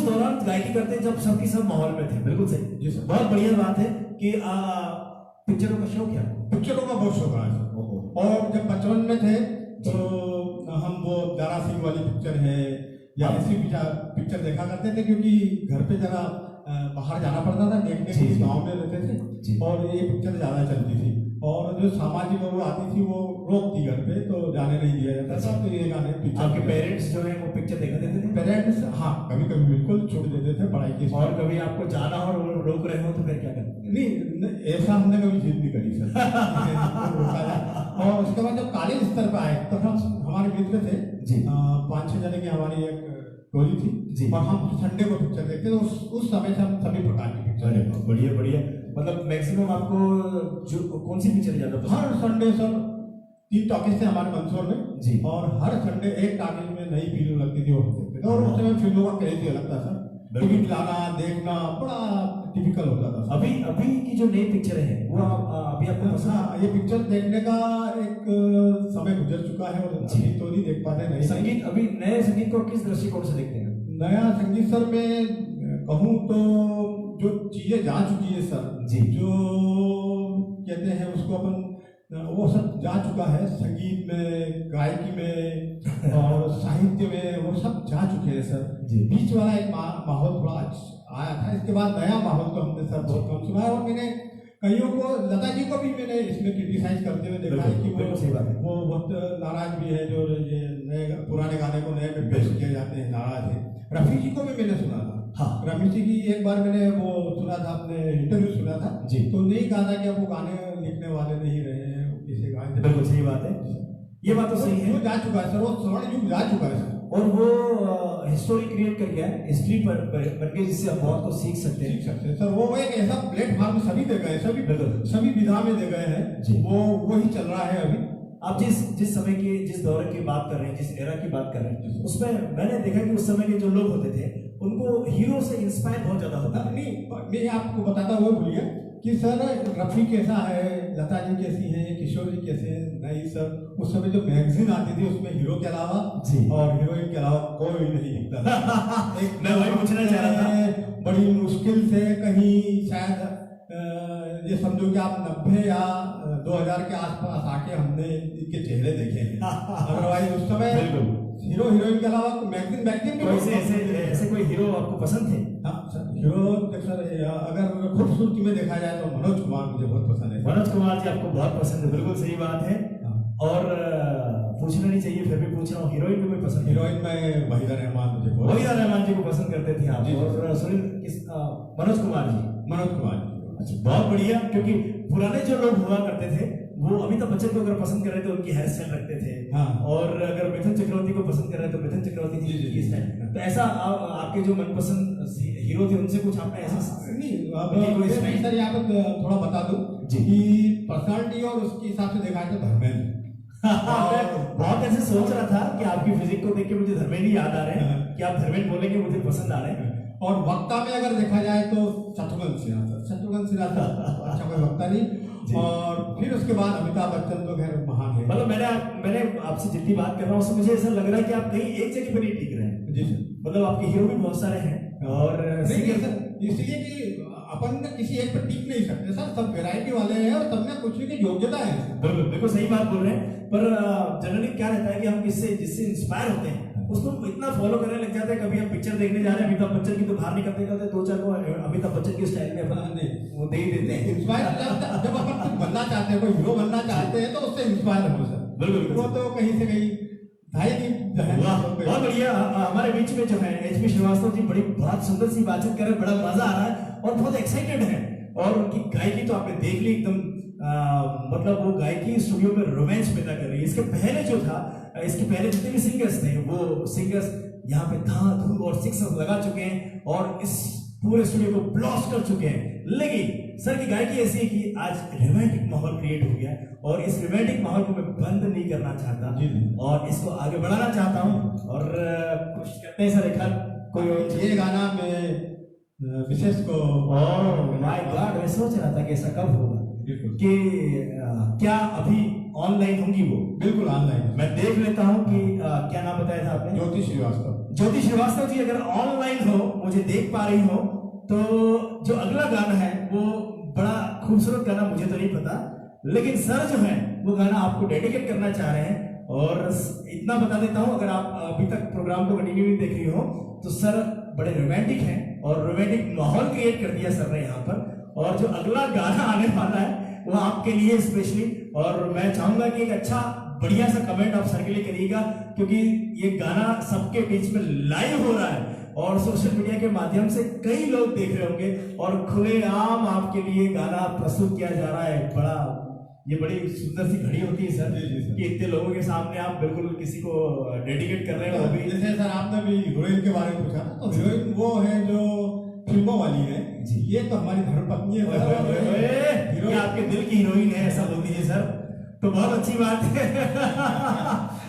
दौरान गायकी करते हैं जब सबकी सब माहौल में थे। बिल्कुल सही जी सर। बहुत बढ़िया बात है कि पिक्चरों का शौक क्या? पिक्चरों का बहुत शौक है सर। और जब बचपन में थे तो हम वो दारा सिंह वाली पिक्चर है या ऐसी पिक्चर देखा करते थे, क्योंकि घर पे जरा बाहर जाना पड़ता था देखने के लिए, गाँव में रहते थे और ये पिक्चर ज्यादा चलती थी और जो सामाजिक वो आती थी वो रोकती घर पे, तो जाने नहीं दिया जाता था। तो ये गाने पिक्चर आपके पेरेंट्स जो है वो पिक्चर देखा देते थे? पेरेंट्स हाँ, कभी कभी बिल्कुल छूट देते थे पढ़ाई की। और कभी आपको जाना हो और वो रोक रहे हो तो फिर क्या करते? नहीं, ऐसा हमने कभी जिद नहीं करी सर। और उसके बाद जब कॉलेज स्तर पर आए तब हम हमारे मित्र थे 5-6 जने की हमारी एक टोली थी और हम संडे को पिक्चर देखते थे। उस समय से हम सभी प्रकार की पिक्चर। बढ़िया। मतलब मैक्सिमम आपको जो कौन सी पिक्चर ज्यादा पसंद? हर संडे सर 3 टॉकीज थे हमारे मंदसौर में जी, और हर संडे एक टॉकीज में नई फिल्म लगती थी वो देखते थे। और उस समय फिल्मों का क्रेज ही अलग था सर, टिकट लाना देखना बड़ा टिपिकल होता था। अभी की जो नई पिक्चर है वो अभी आपको पसंद? ये पिक्चर देखने का एक समय गुजर चुका है और अभी तो नहीं देख पाते। नए संगीत, अभी नए संगीत को किस दृष्टिकोण से देखते हैं? नया संगीत सर मैं कहूँ तो जो चीजें जा चुकी है सर जी, जो कहते हैं उसको अपन वो सब जा चुका है, संगीत में, गायकी में और साहित्य में वो सब जा चुके हैं सर। बीच वाला एक माहौल थोड़ा आया था, इसके बाद नया माहौल तो हमने सर बहुत कम सुना है। और मैंने कईयों को, लता जी को भी मैंने इसमें क्रिटिसाइज करते हुए देखा है कि वो बहुत नाराज भी है, जो ये नए पुराने गाने को नए में पेश किए जाते हैं, नाराज है। रफी जी को भी मैंने सुना था। हाँ, रफी जी की एक बार मैंने वो सुना था, अपने इंटरव्यू सुना था जी, तो नहीं कहा था कि अब वो गाने लिखने वाले नहीं रहे हैं, किसी गाने। बिल्कुल सही बात है, ये बात तो सही है। वो जा चुका है सर, वो स्वर्ण युग जा चुका है सर। और वो हिस्टोरी क्रिएट कर गया है, हिस्ट्री पर करके, जिससे हम बहुत कुछ सीख सकते हैं सर। वो एक ऐसा प्लेटफॉर्म सभी दे गए, सभी विधा में दे गए हैं, वो वही चल रहा है अभी। आप जिस समय की, जिस दौर की बात कर रहे हैं, जिस एरा की बात कर रहे हैं, उसमें मैंने देखा कि उस समय के जो लोग होते थे उनको हीरो से इंस्पायर बहुत ज्यादा होता है। नहीं, मैं आपको बताता हुआ भूलिए कि सर रफी कैसा है, लता जी कैसी है, किशोर जी कैसे हैं। नहीं सर, उस समय जो मैगजीन आती थी उसमें हीरो के अलावा और हीरोइन के अलावा कोई नहीं दिखता था। मैं वही पूछना चाह रहा था, बड़ी मुश्किल से कहीं शायद ये समझो कि आप 90 या 2000 के आसपास आके हमने इनके चेहरे देखे हैं। अदरवाइज उस समय हीरो हीरोइन के अलावा मैगजीन में ऐसे कोई हीरो आपको पसंद थे? हाँ सर, हीरो सर अगर खूबसूरती में देखा जाए तो मनोज कुमार मुझे बहुत पसंद है। मनोज कुमार जी आपको बहुत पसंद है, बिल्कुल सही बात है। और पूछना नहीं चाहिए फिर भी पूछ रहा हूँ, हीरोइन को कोई पसंद? हीरोइन में वहीदा रहमान मुझे बहुत। वहीदा रहमान जी को पसंद करते थे आप? जी। और सुनील मनोज कुमार जी? मनोज कुमार जी। अच्छा, बहुत बढ़िया। क्योंकि पुराने जो लोग हुआ करते थे वो अमिताभ बच्चन को अगर पसंद कर रहे थे उनकी हेयर स्टाइल रखते थे। हाँ। और अगर मिथुन चक्रवर्ती को पसंद कर रहे तो मिथुन चक्रवर्ती जी की स्टाइल। तो ऐसा आपके जो मनपसंद हीरो थे उनसे कुछ आपने ऐसा नहीं, अब उनकी कोई मैं स्टाइल? सर यहाँ पे थोड़ा बता दूं जी। कि पर्सनालिटी और उसके हिसाब से देखा जाए तो धर्मेंद्र। मैं बहुत ऐसे सोच रहा था कि आपकी फिजिक को देख के मुझे धर्मेंद्र याद आ रहे हैं कि आप धर्मेंद्र बोलेंगे, मुझे पसंद आ रहे हैं। और वक्ता में अगर देखा जाए तो शत्रुघ्न सिन्हा सर, शत्रुघ्न सिन्हा सर अच्छा कोई वक्ता नहीं। और फिर उसके बाद अमिताभ बच्चन तो खैर महान है। मतलब मैंने आपसे जितनी बात कर रहा हूँ उससे मुझे ऐसा लग रहा है कि आप कहीं एक जगह पर नहीं टिक रहे हैं। जी सर। मतलब आपके हीरो भी बहुत सारे हैं और इसलिए कि अपन किसी एक पर टिक नहीं सकते सर, सब वैरायटी वाले हैं और सब में कुछ की योग्यता है। बिल्कुल सही बात बोल रहे हैं। पर जनरली क्या रहता है कि हम जिससे इंस्पायर होते हैं उसको इतना फॉलो करने लग जाते हैं। कभी हम पिक्चर देखने जा रहे हैं अमिताभ बच्चन की तो बाहर निकलते करते दो चार को अमिताभ बच्चन की स्टाइल में वो दे ही देते हैं। इंस्पायर जब अपन कुछ बनना चाहते हैं, कोई हीरो बनना चाहते हैं तो उससे इंस्पायर हो सर। बिल्कुल। वो तो कहीं से कहीं बहुत बढ़िया। हमारे बीच में जो है HP श्रीवास्तव जी बहुत सुंदर सी बातचीत कर रहे हैं, बड़ा मजा आ रहा है और बहुत एक्साइटेड है। और उनकी गायकी तो आपने देख ली एकदम, मतलब वो गायकी स्टूडियो में रोमांस पैदा कर रही है। इसके पहले जो था, इसके पहले जितने भी सिंगर्स थे वो सिंगर्स यहाँ पे धा धूम और सिक्स लगा चुके हैं और इस पूरे स्टूडियो को ब्लास्ट कर चुके हैं। लेकिन सर की गायकी ऐसी है कि आज रोमांटिक माहौल क्रिएट हो गया है और इस रोमांटिक माहौल को मैं बंद नहीं करना चाहता और इसको आगे बढ़ाना चाहता हूँ और कोशिश करते हैं सर एक कोई ये गाना में विशेष को माय गॉड मैं सोच रहा था कि ऐसा कब होगा कि क्या अभी ऑनलाइन होंगी वो? बिल्कुल ऑनलाइन। मैं देख लेता हूँ कि क्या नाम बताया था आपने? ज्योति श्रीवास्तव। ज्योति श्रीवास्तव जी अगर ऑनलाइन हो, मुझे देख पा रही हो तो जो अगला गाना है वो बड़ा खूबसूरत गाना, मुझे तो नहीं पता लेकिन सर जो है वो गाना आपको डेडिकेट करना चाह रहे हैं। और इतना बता देता हूं, अगर आप अभी तक प्रोग्राम को कंटिन्यू नहीं देख रही हो तो सर बड़े रोमांटिक हैं और रोमांटिक माहौल क्रिएट कर दिया सर ने यहाँ पर। और जो अगला गाना आने वाला है वो आपके लिए स्पेशली, और मैं चाहूंगा कि एक अच्छा बढ़िया सा कमेंट आप सर के लिए करिएगा क्योंकि ये गाना सबके बीच में लाइव हो रहा है और सोशल मीडिया के माध्यम से कई लोग देख रहे होंगे और खुलेआम आपके लिए गाना प्रस्तुत किया जा रहा है। ये बड़ी सुंदर सी घड़ी होती है सर कि इतने लोगों के सामने आप बिल्कुल किसी को डेडिकेट कर रहे हो। अभी जैसे सर आपने भी हीरोइन के बारे में पूछा तो हीरोइन वो है जो फिल्मों वाली है जी। ये तो हमारी धर्मपत्नी है। ये आपके दिल की हीरोइन है, ऐसा बोल दीजिए सर तो बहुत अच्छी बात है।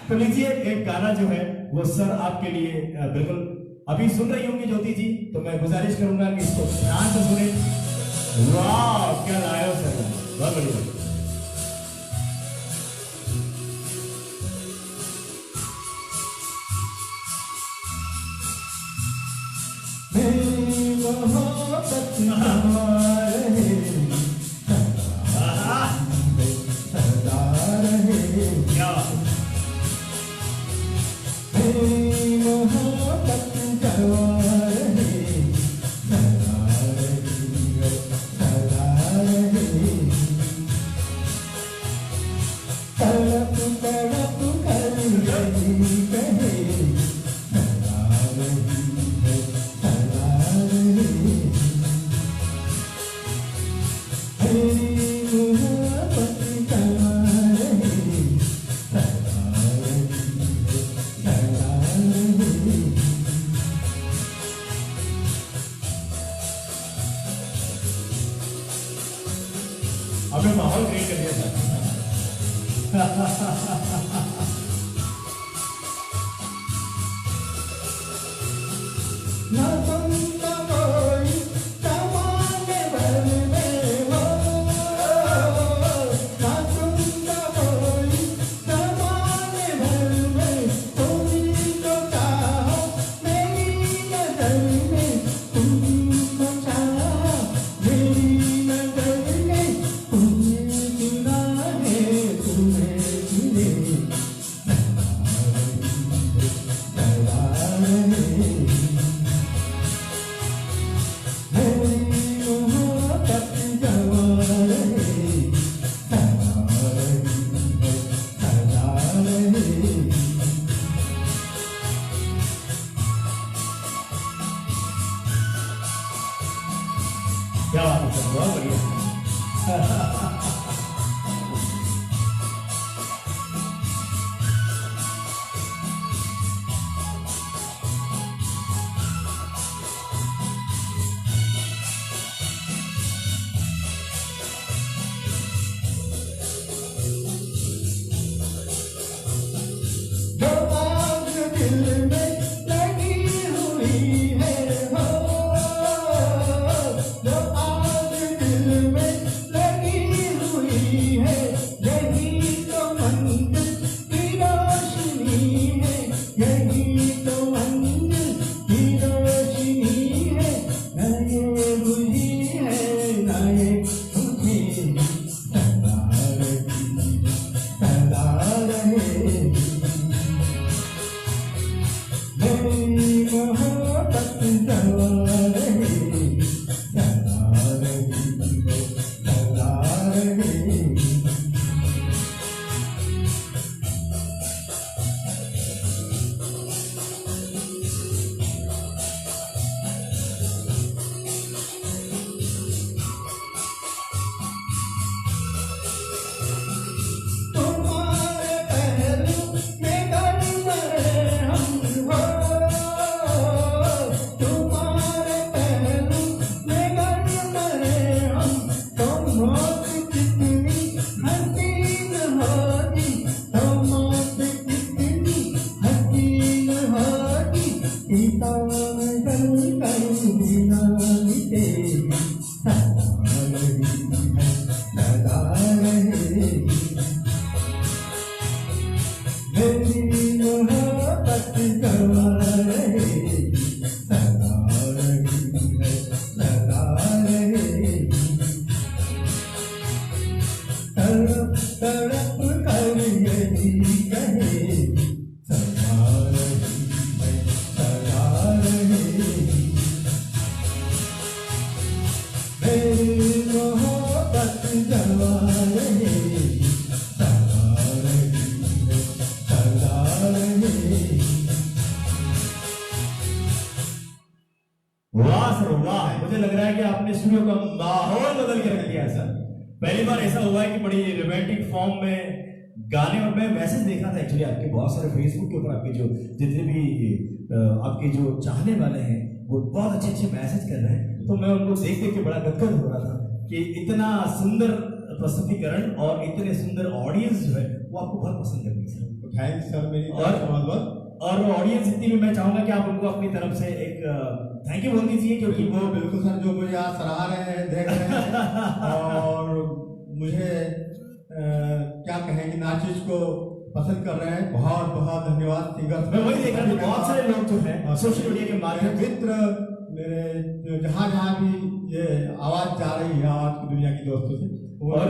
तो लीजिए एक गाना जो है वो सर आपके लिए बिल्कुल अभी सुन रही होंगी ज्योति जी, तो मैं गुजारिश करूंगा कि इसको ध्यान से सुने। वाह क्या लाया हो सर, बहुत बढ़िया। आपने माहौल क्रिएट कर दिया था। क्या बात है सर, बहुत बढ़िया। जो आग दिल में लगी हुई है हो, जो आग दिल में लगी हुई है, यही तो मंदिर की रोशनी है, यही तो मंदिर की रोशनी है। न ये बुझी है न ये बुझी, सदा रहेगी मेरी मोहब्बत सदा रहेगी, सदा रहेगी, सदा रहेगी। तुम्हारे पहलू में गड़बड़े हम हो, तुम्हारे पहलू में गड़बड़े हम, तो मौत कितनी हसीन होगी, तो मौत कितनी हसीन होगी, सीता में जलकर बिना मिटेगी, सदा रहेगी है, सदा रहेगी। मेरी मोहब्बत सदा रहेगी, सदा रहेगी है, सदा रहेगी। तड़प तड़प कर यही कहेगी, सदा रहेगी है, सदा रहेगी। मेरी मोहब्बत सदा रहेगी, सदा रहेगी है, सदा रहेगी। वाह सर वाह, मुझे लग रहा है कि आपने स्टूडियो का माहौल बदल के रख दिया है सर। पहली बार ऐसा हुआ है कि बड़ी रोमांटिक फॉर्म में गाने, और मैं मैसेज देखा था एक्चुअली आपके बहुत सारे फेसबुक के ऊपर, आपके जो जितने भी आपके जो चाहने वाले हैं वो बहुत अच्छे अच्छे मैसेज कर रहे हैं, तो मैं उनको देख देख के बड़ा गदगद हो रहा था कि इतना सुंदर प्रस्तुतिकरण और इतने सुंदर ऑडियंस जो है वो आपको बहुत पसंद करती है सर। थैंक्स सर, मेरी और ऑडियंस इतनी भी, मैं चाहूंगा कि आप उनको अपनी तरफ से एक थैंक यू बोल दीजिए, क्योंकि वो बिल्कुल सर, जो मुझे आज सराह रहे हैं, देख रहे हैं और मुझे क्या कहेंगे, नाचिज को पसंद कर रहे हैं, बहुत बहुत धन्यवाद सिंगर। मैं वही देख रहा था, बहुत सारे लोग जो है सोशल मीडिया के माध्यम से, मित्र मेरे जहाँ जहाँ भी ये आवाज जा रही है आज की दुनिया की दोस्तों से, और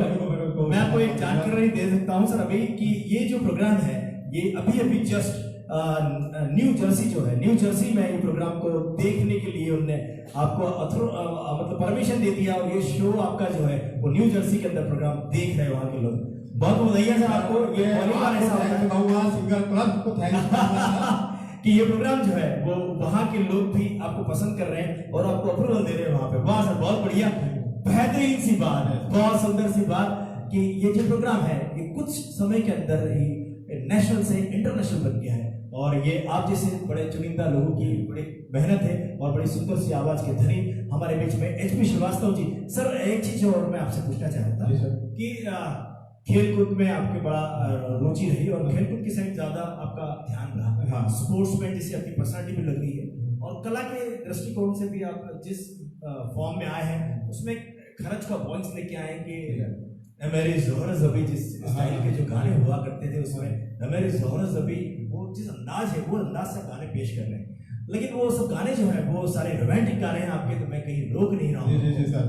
मैं आपको एक जानकारी दे सकता हूँ सर अभी कि ये जो प्रोग्राम है ये अभी अभी जस्ट न्यू जर्सी जो है, न्यू जर्सी में ये प्रोग्राम को देखने के लिए उन्होंने आपको मतलब परमिशन दे दिया, और ये शो आपका जो है वो न्यू जर्सी के अंदर प्रोग्राम देख रहे हैं वहाँ के लोग। बहुत बधाई सर आपको, ये पहली बार ऐसा होता है सिंगर क्लब को थैंक्स कि ये प्रोग्राम जो है वो वहाँ के लोग भी आपको पसंद कर रहे हैं और आपको अप्रूवल दे रहे हैं वहाँ पे। वाह सर, बहुत बढ़िया, बेहतरीन सी बात है, बहुत सुंदर सी बात कि ये जो प्रोग्राम है ये कुछ समय के अंदर ही नेशनल से इंटरनेशनल बन गया है, और ये आप जैसे बड़े चुनिंदा लोगों की बड़ी मेहनत है और बड़ी सुंदर सी आवाज के धनी हमारे बीच में HP श्रीवास्तव जी। सर एक चीज और मैं आपसे पूछना चाहता था कि खेलकूद में आपकी बड़ा रुचि रही और खेलकूद की साइड ज्यादा आपका ध्यान रहा, हाँ। स्पोर्ट्स में जैसे आपकी पर्सनालिटी भी लग रही है, और कला के दृष्टिकोण से भी आप जिस फॉर्म में आए हैं उसमें खर्च का वॉइस लेके आए कि मेरी ज़ोहरा ज़बी, जिस स्टाइल के जो गाने हुआ करते थे उसमें मेरी ज़ोहरा ज़बी, वो जिस अंदाज है वो अंदाज से गाने पेश कर रहे हैं, लेकिन वो सब गाने जो है वो सारे रोमांटिक गाने हैं आपके, तो मैं कहीं रोक नहीं रहा हूँ। जी सर,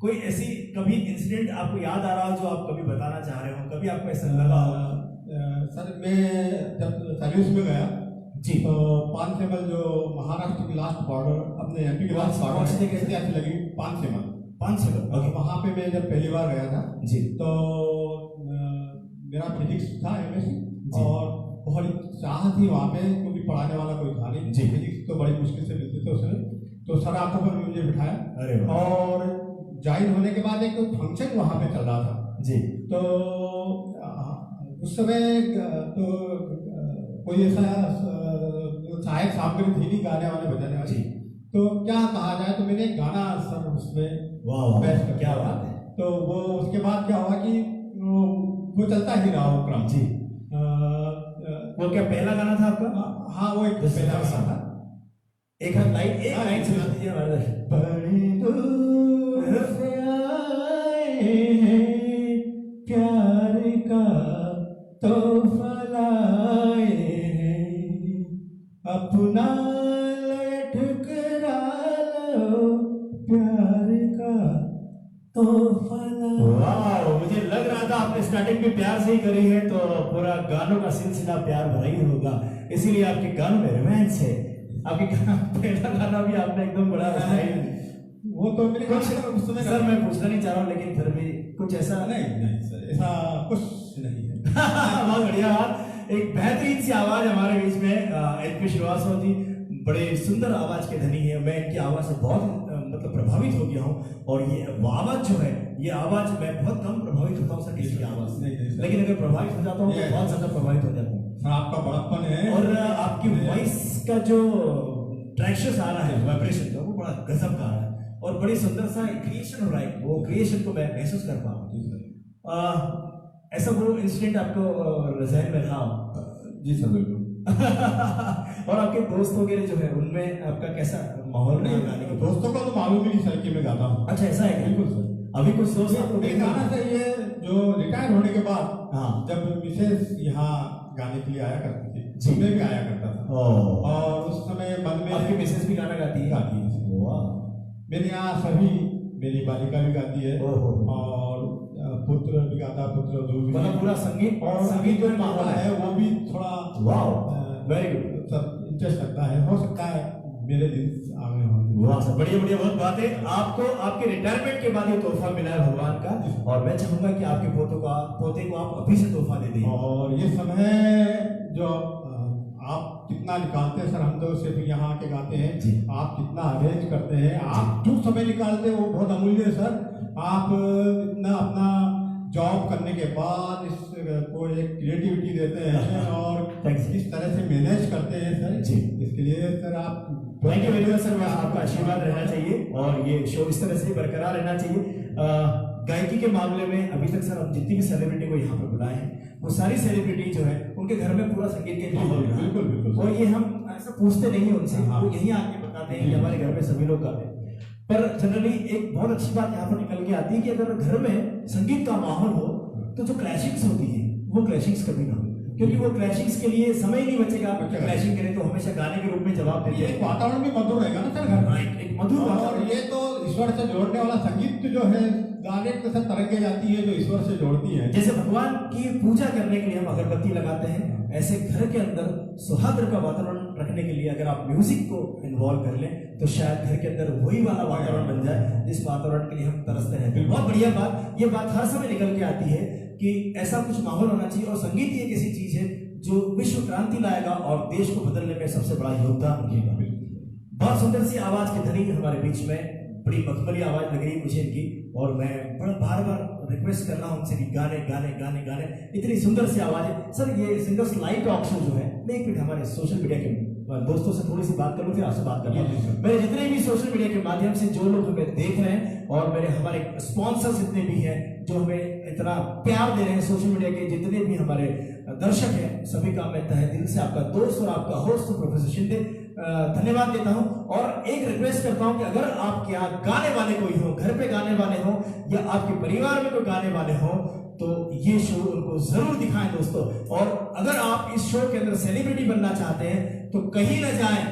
कोई ऐसी कभी इंसिडेंट आपको याद आ रहा हो जो आप कभी बताना चाह रहे हो, कभी आपको ऐसा लगा हो? सर मैं जब सर्विस में गया जी, तो पानसेमल जो महाराष्ट्र की लास्ट बॉर्डर, अपने MP के लास्ट बॉर्डर से कैसे अच्छी लगी पानसेमल ओके, वहाँ पे मैं जब पहली बार गया था जी, तो मेरा फिजिक्स था MSc, और बहुत चाह थी वहाँ पे, क्योंकि पढ़ाने वाला कोई था नहीं, फिजिक्स तो बड़ी मुश्किल से मिलते थे उसमें, तो सर आंखों पर मुझे बिठाया अरे वाह। और जाहिर होने के बाद एक फंक्शन वहां पे चल रहा था जी तो उस समय तो कोई ऐसा सहायक सामग्री थी नहीं गाने वाले बजाने वाली तो क्या कहा जाए तो मैंने एक गाना सर उसमें वाह पेश कर क्या दिया। बात है तो वो उसके बाद क्या हुआ कि वो चलता ही रहा वो क्रम जी वो क्या पहला गाना था आपका हाँ वो एक जैसे पहला फर्स्ट गाना था एक लाइन सुना दीजिए हमारे दर्शक बड़ी दूर से आए हैं, प्यार का तोहफा लाए हैं, अपना लय ठुकरा लो, प्यार का तोहफा लाए। वाह मुझे लग रहा था आपने स्टार्टिंग भी प्यार से ही करी है तो पूरा गानों का सिलसिला प्यार भरा ही होगा इसीलिए आपके गानों में रोमांस है आपके पहला गाना भी आपने एकदम बड़ा वो तो मेरे कुछ उस समय सर मैं पूछना नहीं चाह रहा हूँ लेकिन फिर भी कुछ ऐसा नहीं सर ऐसा कुछ नहीं है बहुत बढ़िया बात एक बेहतरीन सी आवाज हमारे बीच में एलपी श्रीवास्तव जी बड़े सुंदर आवाज के धनी है मैं इनकी आवाज से बहुत मतलब प्रभावित हो गया हूँ और ये आवाज जो है ये आवाज मैं बहुत कम प्रभावित होता हूँ सर इसकी आवाज से नहीं, लेकिन अगर प्रभावित हो जाता हूँ तो बहुत ज्यादा प्रभावित हो जाता हूँ सर आपका बड़प्पन है और आपकी वॉइस का जो ट्रैक्शंस आ रहा है वाइब्रेशन का वो बड़ा गजब का आ रहा है और बड़ी सुंदर सा क्रिएशन हो रहा है वो क्रिएशन को मैं महसूस कर पा रहा हूँ ऐसा वो इंसिडेंट आपको जहन में रहा जी सर बिल्कुल और आपके दोस्त वगैरह जो है उनमें आपका कैसा माहौल रहा गाने के दोस्तों को तो मालूम ही नहीं सर कि मैं गाता हूँ अच्छा ऐसा है क्या बिल्कुल सर अभी कुछ दोस्त आपको मेरे गाना से ये जो रिटायर होने के बाद हाँ जब मिसेज यहाँ गाने के लिए आया करती थी जी। मैं भी आया करता था और उस समय मन में आपकी मिसेज भी गाना गाती है गाती है वाह मेरे यहाँ सभी मेरी बालिका भी गाती है ओहो। और पुत्र भी गाता पुत्र दूर भी मतलब पूरा संगीत और संगीत जो माहौल माहौल है है वो भी थोड़ा वाह वेरी गुड सब इंटरेस्ट लगता है हो सकता है मेरे दिन आगे हो वाह सर बढ़िया बढ़िया बहुत बात है आपको आपके रिटायरमेंट के बाद ये तोहफा मिला है भगवान का और मैं चाहूंगा कि आपके पोते को आप अभी से तोहफा दे दें और ये समय जो आप कितना निकालते हैं सर हम तो सिर्फ यहाँ आके गाते हैं जी। आप कितना अरेंज करते हैं आप जो समय निकालते हैं वो बहुत अमूल्य है सर आप इतना अपना जॉब करने के बाद इसको एक क्रिएटिविटी देते हैं और किस तरह से मैनेज करते हैं सर जी। इसके लिए सर आप thank you very much sir बस आपका आशीर्वाद रहना चाहिए और ये शो इस तरह से बरकरार रहना चाहिए गायकी के मामले में अभी तक सर हम जितनी भी सेलिब्रिटी को यहाँ पर बुलाए हैं वो सारी सेलिब्रिटी जो है उनके घर में पूरा संगीत के माहौल रहा है। बिल्कुल बिल्कुल और ये हम ऐसा पूछते नहीं है उनसे हाँ। वो यही आके बताते हैं कि हमारे घर में सभी लोग गाते हैं पर जनरली एक बहुत अच्छी बात यहाँ पर निकल के आती है कि अगर घर में संगीत का माहौल हो तो जो क्लैशिंग्स होती है वो क्लैशिंग्स कभी ना हो क्योंकि वो क्लैशिंग्स के लिए समय ही नहीं बचेगा क्लैशिंग करें तो हमेशा गाने के रूप में जवाब देते ये हैं वातावरण भी मधुर रहेगा ना सर घर राइट एक मधुर और वातावरण ये तो ईश्वर से जोड़ने वाला संगीत जो है गाने के साथ तरंगे जाती है जो ईश्वर से जोड़ती है जैसे भगवान की पूजा करने के लिए हम अगरबत्ती लगाते हैं ऐसे घर के अंदर सुहाद्र का वातावरण रखने के लिए अगर आप म्यूजिक को इन्वॉल्व कर लें तो शायद घर के अंदर वही वाला वातावरण बन जाए जिस वातावरण के लिए हम तरसते हैं बहुत बढ़िया बात ये बात हर समय निकल के आती है कि ऐसा कुछ माहौल होना चाहिए और संगीत ही एक ऐसी चीज है जो विश्व क्रांति लाएगा और देश को बदलने में सबसे बड़ा योगदान रखेगा बहुत सुंदर सी आवाज के धनी हमारे बीच में बड़ी मखमली आवाज लग रही है मुझे इनकी और मैं बड़ा बार बार रिक्वेस्ट कर रहा हूँ उनसे कि गाने गाने गाने गाने इतनी सुंदर सी आवाज है सर ये सिंगर्स लाइव टॉक शो जो है मैं एक मिनट हमारे सोशल मीडिया के दोस्तों से थोड़ी सी बात करूँ फिर आपसे बात करना मेरे जितने भी सोशल मीडिया के माध्यम से जो लोग हमें देख रहे हैं और मेरे हमारे स्पॉन्सर्स जितने भी हैं जो हमें इतना प्यार दे रहे हैं सोशल मीडिया के जितने भी हमारे दर्शक हैं सभी का मैं तहे दिल से आपका दोस्त और आपका होस्ट प्रोफेसर शिंदे धन्यवाद देता हूं और एक रिक्वेस्ट करता हूं कि अगर आपके यहाँ गाने वाले कोई हो घर पे गाने वाले हो या आपके परिवार में कोई गाने वाले हो तो ये शो उनको जरूर दिखाएं दोस्तों और अगर आप इस शो के अंदर सेलिब्रिटी बनना चाहते हैं तो कहीं ना जाएं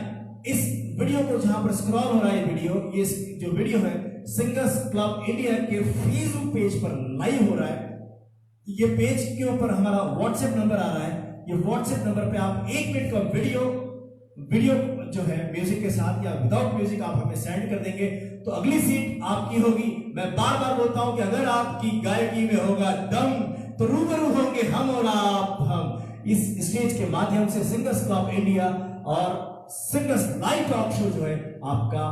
इस वीडियो को जहां पर स्क्रॉल हो रहा है वीडियो ये जो वीडियो है सिंगर्स क्लब इंडिया के फेसबुक पेज पर लाइव हो रहा है ये पेज के ऊपर हमारा व्हाट्सएप नंबर आ रहा है ये व्हाट्सएप नंबर पे आप 1 मिनट का वीडियो जो है म्यूजिक के साथ या विदाउट म्यूजिक आप हमें सेंड कर देंगे तो अगली सीट आपकी होगी मैं बार बार बोलता हूं कि अगर आपकी गायकी में होगा दम तो रूबरू होंगे हम और आप हम इस स्टेज के माध्यम से सिंगर्स क्लब इंडिया और सिंगर्स लाइव टॉक शो जो है आपका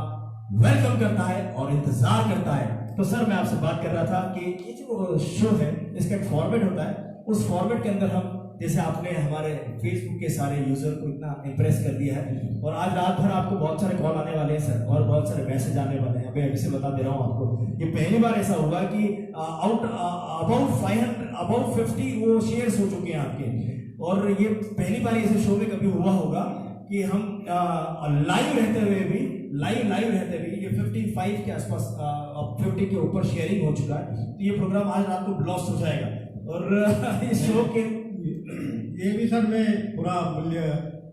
वेलकम करता है और इंतजार करता है। तो सर मैं आपसे बात कर रहा था कि ये जो शो है इसका एक फॉर्मेट होता है, उस फॉर्मेट के अंदर हम जैसे आपने हमारे फेसबुक के सारे यूजर को इतना इम्प्रेस कर दिया है और आज रात भर आपको बहुत सारे कॉल आने वाले हैं सर और बहुत सारे मैसेज आने वाले हैं। अभी से बता दे रहा हूँ आपको, ये पहली बार ऐसा होगा कि अबाउट 50 वो शेयर्स हो चुके हैं आपके, और ये पहली बार ऐसे शो में कभी हुआ होगा कि हम लाइव रहते हुए भी ये 55 के आसपास 50 के ऊपर शेयरिंग हो चुका है। तो ये प्रोग्राम आज रात को ब्लॉस्ट हो जाएगा और इस शो के ये भी सर मैं पूरा मूल्य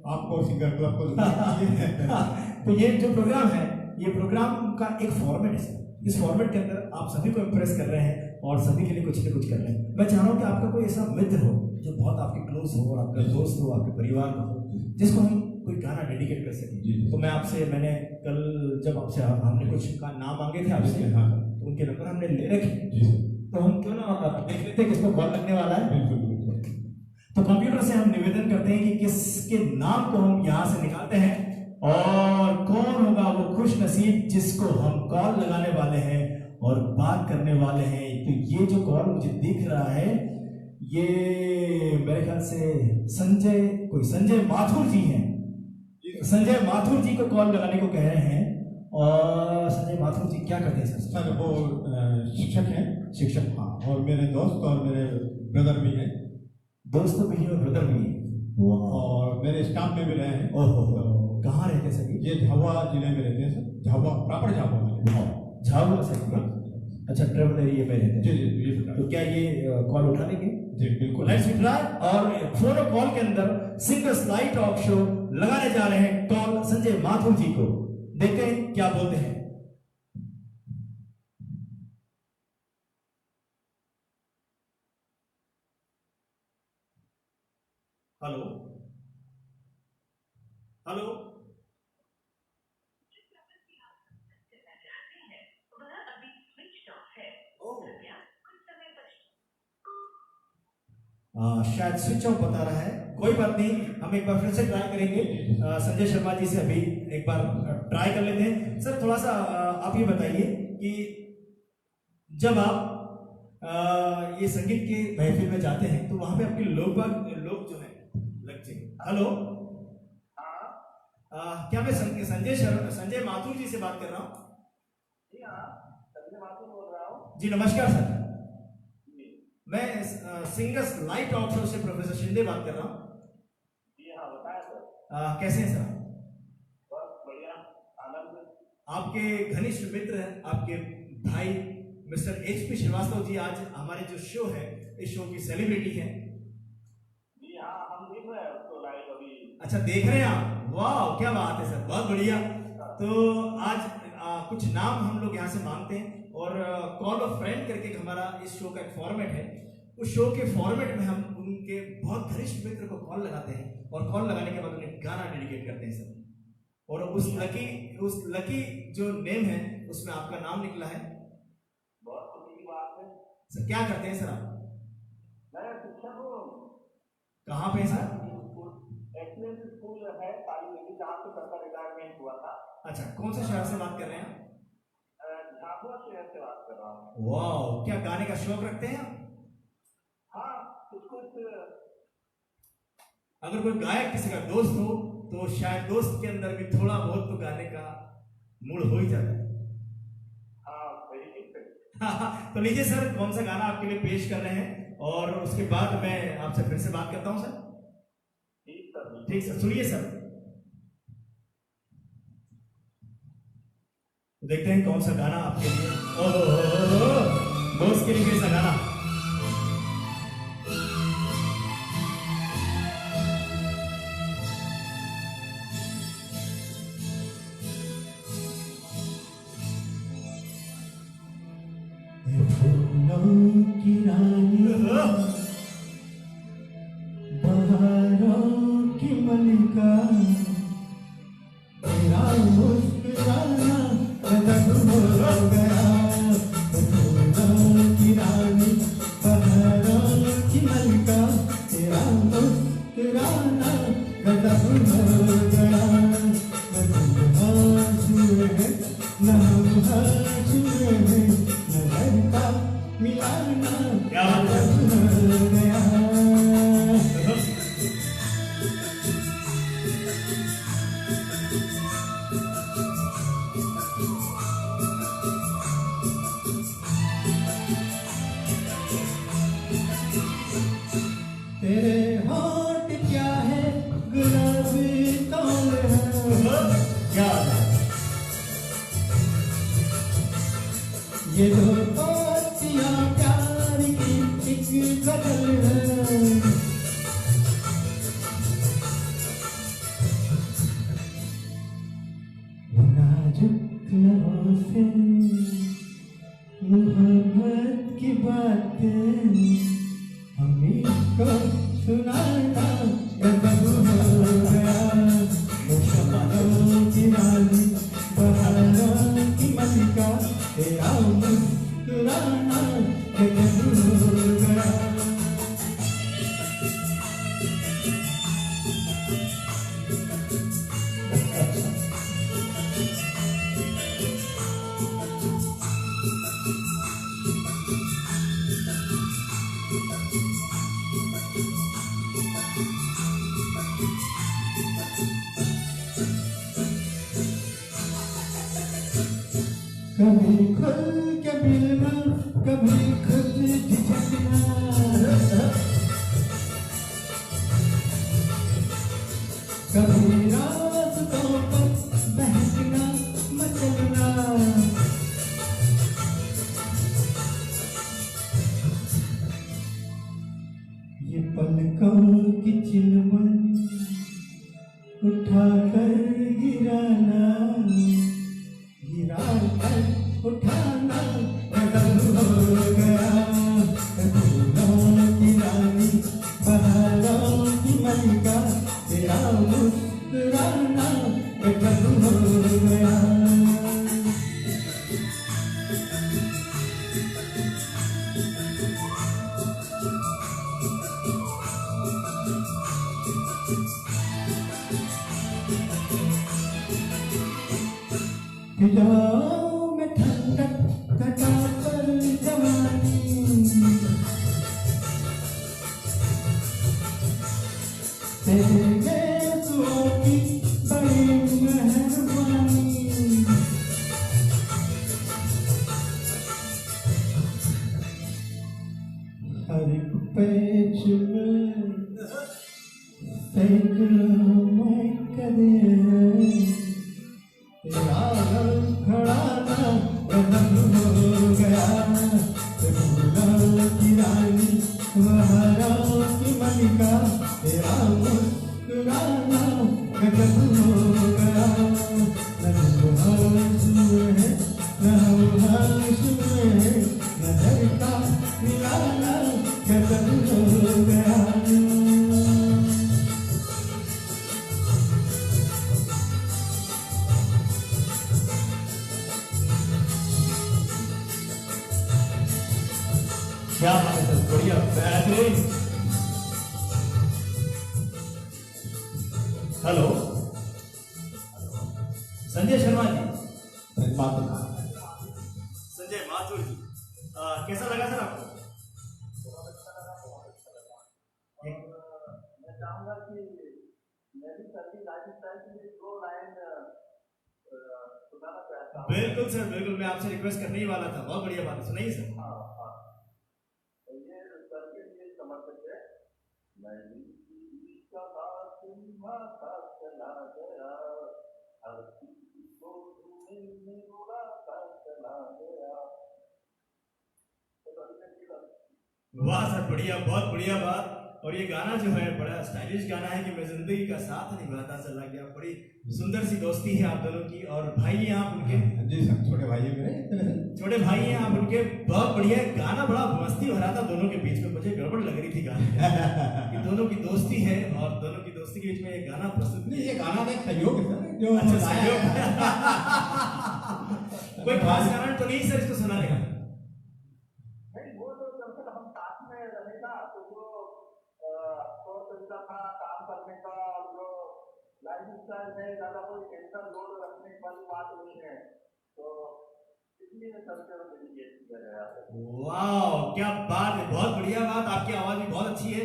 आपको सिंगर क्लब को दूंगा। तो ये जो प्रोग्राम है, ये प्रोग्राम का एक फॉर्मेट है सर। इस फॉर्मेट के अंदर आप सभी को इम्प्रेस कर रहे हैं और सभी के लिए कुछ न कुछ कर रहे हैं। मैं चाह रहा हूँ कि आपका कोई ऐसा मित्र हो जो बहुत आपके क्लोज हो और आपका दोस्त हो, आपके परिवार का हो, जिसको हम कोई गाना डेडिकेट कर सकें। तो मैंने कल जब आपसे हमने कुछ का नाम मांगे थे आपसे, तो उनके नंबर हमने ले रखे, तो हम क्यों ना देख लेते हैं किसको कॉल लगने वाला है। बिल्कुल। तो कंप्यूटर से हम निवेदन करते हैं कि किसके नाम को हम यहाँ से निकालते हैं और कौन होगा वो खुश नसीब जिसको हम कॉल लगाने वाले हैं और बात करने वाले हैं। तो ये जो कॉल मुझे दिख रहा है, ये मेरे ख्याल से संजय माथुर जी हैं। संजय माथुर जी को कॉल लगाने को कह रहे हैं। और संजय माथुर जी क्या करते हैं सर? सर वो शिक्षक हैं। शिक्षक, हाँ, और मेरे दोस्त और मेरे ब्रदर भी हैं। दोस्त भी हैं और ब्रदर भी हैं और मेरे स्टाफ में भी रहे हैं। ओहो, कहाँ रहते सर? ये झाबुआ जिले में रहते हैं सर, झाबुआ प्रॉपर झाबुआ में। झाबुआ सर? अच्छा, ट्रेवल एरिया में रहते हैं। जी। तो क्या ये कॉल उठा लेंगे? जी बिल्कुल। Let's try. और फोन कॉल के अंदर सिंगर्स लाइव टॉक शो लगाने जा रहे हैं कॉल संजय माथुर जी को। देखते हैं क्या बोलते हैं। हेलो हेलो, शायद स्विच ऑफ बता रहा है। कोई बात नहीं, हम एक बार फिर से ट्राई करेंगे। संजय शर्मा जी से अभी एक बार ट्राई कर लेते हैं। सर थोड़ा सा आप ये बताइए कि जब आप ये संगीत की महफिल में जाते हैं तो वहां पे आपके लोग जो है लगते हैं। हेलो, क्या मैं संजय माथुर जी से बात कर रहा हूँ? जी हाँ, संजय माथुर बोल रहा हूँ। जी नमस्कार सर, मैं सिंगर्स लाइव टॉक शो से प्रोफेसर शिंदे बात कर रहा हूँ। जी हाँ, बताया सर। कैसे हैं सर? बस बढ़िया, आनंद। आपके घनिष्ठ मित्र, आपके भाई मिस्टर HP श्रीवास्तव जी आज हमारे जो शो है, इस शो की सेलिब्रिटी हैं। जी हाँ, हम देख रहे हैं उसको लाइव अभी। अच्छा, देख रहे हैं आप? वाह, क्या बात है सर, बहुत बढ़िया। तो आज कुछ नाम हम लोग यहाँ से मांगते हैं और कॉल ऑफ फ्रेंड करके हमारा इस शो का एक फॉर्मेट है। उस शो के फॉर्मेट में हम उनके बहुत घनिष्ठ मित्र को कॉल लगाते हैं और कॉल लगाने के बाद उन्हें गाना डेडिकेट करते हैं सर। और उस लकी जो नेम है उसमें आपका नाम निकला है। बहुत खुशी की बात है सर। क्या करते हैं सर आप? मैं शिक्षक हूँ। कहाँ पे सर? एक्सीलेंस स्कूल है तालीम, जहाँ से सबका रिटायरमेंट हुआ था। अच्छा, कौन से शहर से बात कर रहे हैं? झाबुआ शहर से बात कर रहा हूँ। वाह, क्या गाने का शौक रखते हैं आप? हाँ, कुछ अगर कोई गायक किसी का दोस्त हो तो शायद दोस्त के अंदर भी थोड़ा बहुत तो गाने का मूड हो ही जाता है। हाँ, सही। तो लीजिए सर, कौन सा गाना आपके लिए पेश कर रहे हैं और उसके बाद मैं आपसे फिर से बात करता हूँ सर। ठीक सर, सुनिए सर। तो देखते हैं कौन सा गाना आपके लिए, दोस्त के लिए कैसा गाना। फूलों की रानी, बहारों की मलिका, तेरा मुस्कुराना गजब हो गया। फूलों की रानी, बहारों की मलिका, तेरा मुस्कुराना गजब हो गया। न होश में नजर का मिलाना क्या बात है? हो गया। तेरे होठ क्या है गुलाबी कौन है क्या बात है? ये दो पत्तियां प्यार की एक गजल है। नाजुक लबों से मोहब्बत की बातें हमी को सुनाना गजब हो गया। शबानों की रानी बहारों की मलिका तेरा मुस्कुराना गजब हो गया। कभी खुल के मिलना कभी खुद झिझकना कभी रास्तों पर बहकना मचलना। ये पलकों की चिलमन उठा कर गिराना गिरा कर उठाना गजब हो गया। फूलों की रानी बहारों की मलिका तेरा मुस्कुराना गजब हो गया। फिजाओं में ठंडक घटा पर जवानी तेरे सुओं की बड़ी मेहरबानी। हर एक पेच में सैकड़ों कदम तेरा खड़ाना गजब हो गया। फूलों की रानी बहारों की मलिका तेरा मुस्कुराना गजब हो गया। न तुम होश में है न हम होश में है नजर का मिलाना गजब हो गया। क्या बात है सर, बढ़िया बेहतरीन। हेलो संजय शर्मा जी। संजय माथुर जी, कैसा लगा सर आपको? मैं चाहूंगा कि मेरी सर्विस लाइफस्टाइल के लिए 2 लाइन सुनाना चाहता हूँ। बिल्कुल सर, बिल्कुल, मैं आपसे रिक्वेस्ट करने ही वाला था। बहुत बढ़िया बात है, सुनाइए सर। हाँ हाँ, तो ये सर्विस के लिए समर्पित है। मैं का चला गया हर किसी को ढूंढने उड़ा का चला गया। तो अभी तक वाह सर, बढ़िया, बहुत बढ़िया बात। और ये गाना जो है बड़ा स्टाइलिश गाना है कि मैं जिंदगी का साथ निभाता चला गया। बड़ी सुंदर सी दोस्ती है आप दोनों की। और भाई हैं आप उनके? जी सर, छोटे भाई है मेरे। छोटे भाई हैं आप उनके। बहुत बढ़िया गाना, बड़ा मस्ती भरा था दोनों के बीच में। मुझे गड़बड़ लग रही थी गाने कि दोनों की दोस्ती है और दोनों की दोस्ती के बीच में ये गाना प्रस्तुत नहीं, ये गाना का एक सहयोग है सर, जो अच्छा, बताया सहयोग। है। कोई खास कारण तो नहीं सर इसको सुनाने का? नहीं, वो तो दरअसल हम साथ में रहेगा तो जो तो तरीका था काम करने का और जो लाइफ स्टाइल है, ज्यादा कोई टेंशन लोड रखने वाली बात नहीं है। तो इसीलिए सबसे डेडिकेट किया गया है। वाह, क्या बात है, बहुत बढ़िया बात, आपकी आवाज भी बहुत अच्छी है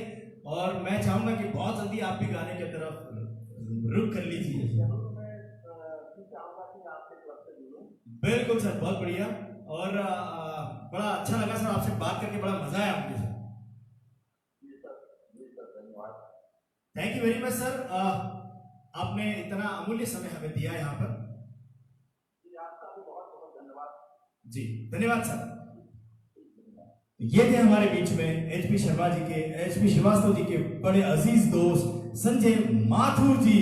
और मैं चाहूंगा कि बहुत जल्दी आप भी गाने की तरफ रुख कर लीजिए। जरूर मैं भी चाहूंगा कि आपके क्लब से जुड़ूं। बिल्कुल सर, बहुत बढ़िया और बड़ा अच्छा लगा सर आपसे बात करके, बड़ा मजा आया मुझे सर। जी सर, धन्यवाद। Thank you very much sir, आपने इतना अमूल्य समय हमें दिया यहाँ पर। जी, आपका भी बहुत बहुत धन्यवाद। जी धन्यवाद सर। ये थे हमारे बीच में एचपी शर्मा जी के, एचपी श्रीवास्तव जी के बड़े अजीज दोस्त संजय माथुर जी,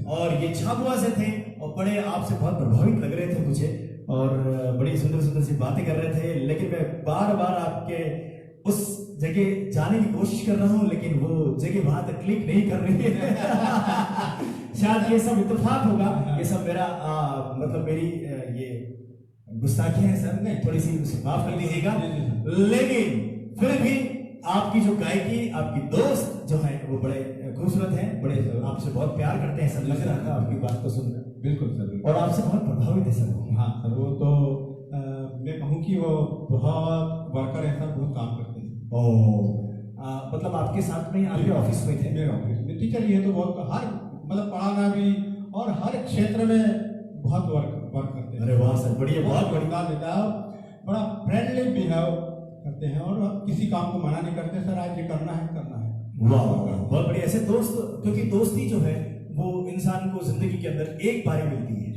और ये झाबुआ से थे और बड़े आपसे बहुत प्रभावित लग रहे थे मुझे और बड़ी सुंदर सुंदर सी बातें कर रहे थे, लेकिन मैं बार बार आपके उस जगह जाने की कोशिश कर रहा हूँ लेकिन वो जगह वहां तक क्लिक नहीं कर रही है। शायद ये सब इत्तेफाक होगा, ये सब मेरा मतलब मेरी ये गुस्ताखी है सर, नहीं थोड़ी सी उसे माफ कर दीजिएगा, लेकिन फिर भी आपकी जो गायकी, आपकी दोस्त जो है वो बड़े खूबसूरत हैं, बड़े आपसे बहुत प्यार करते हैं सर, लग रहा था आपकी बात को सुनकर। बिल्कुल सर, और आपसे बहुत प्रभावित है सर वो। हाँ सर, वो तो मैं कहूँ कि वो बहुत वर्कर ऐसा बहुत काम करते हैं। मतलब आपके साथ में आपके ऑफिस में थे? मेरे ऑफिस में टीचर ये तो बहुत हर मतलब पढ़ाना भी और हर क्षेत्र में बहुत वर्क करते हैं। अरे वाह सर, बढ़िया, बहुत बढ़िया देता है, बड़ा फ्रेंडली बिहेव करते हैं और किसी काम को मना नहीं करते, सर आज ये करना है करना है। वाह, बहुत बढ़िया। ऐसे दोस्त, क्योंकि दोस्ती जो है वो इंसान को जिंदगी के अंदर एक बार ही मिलती है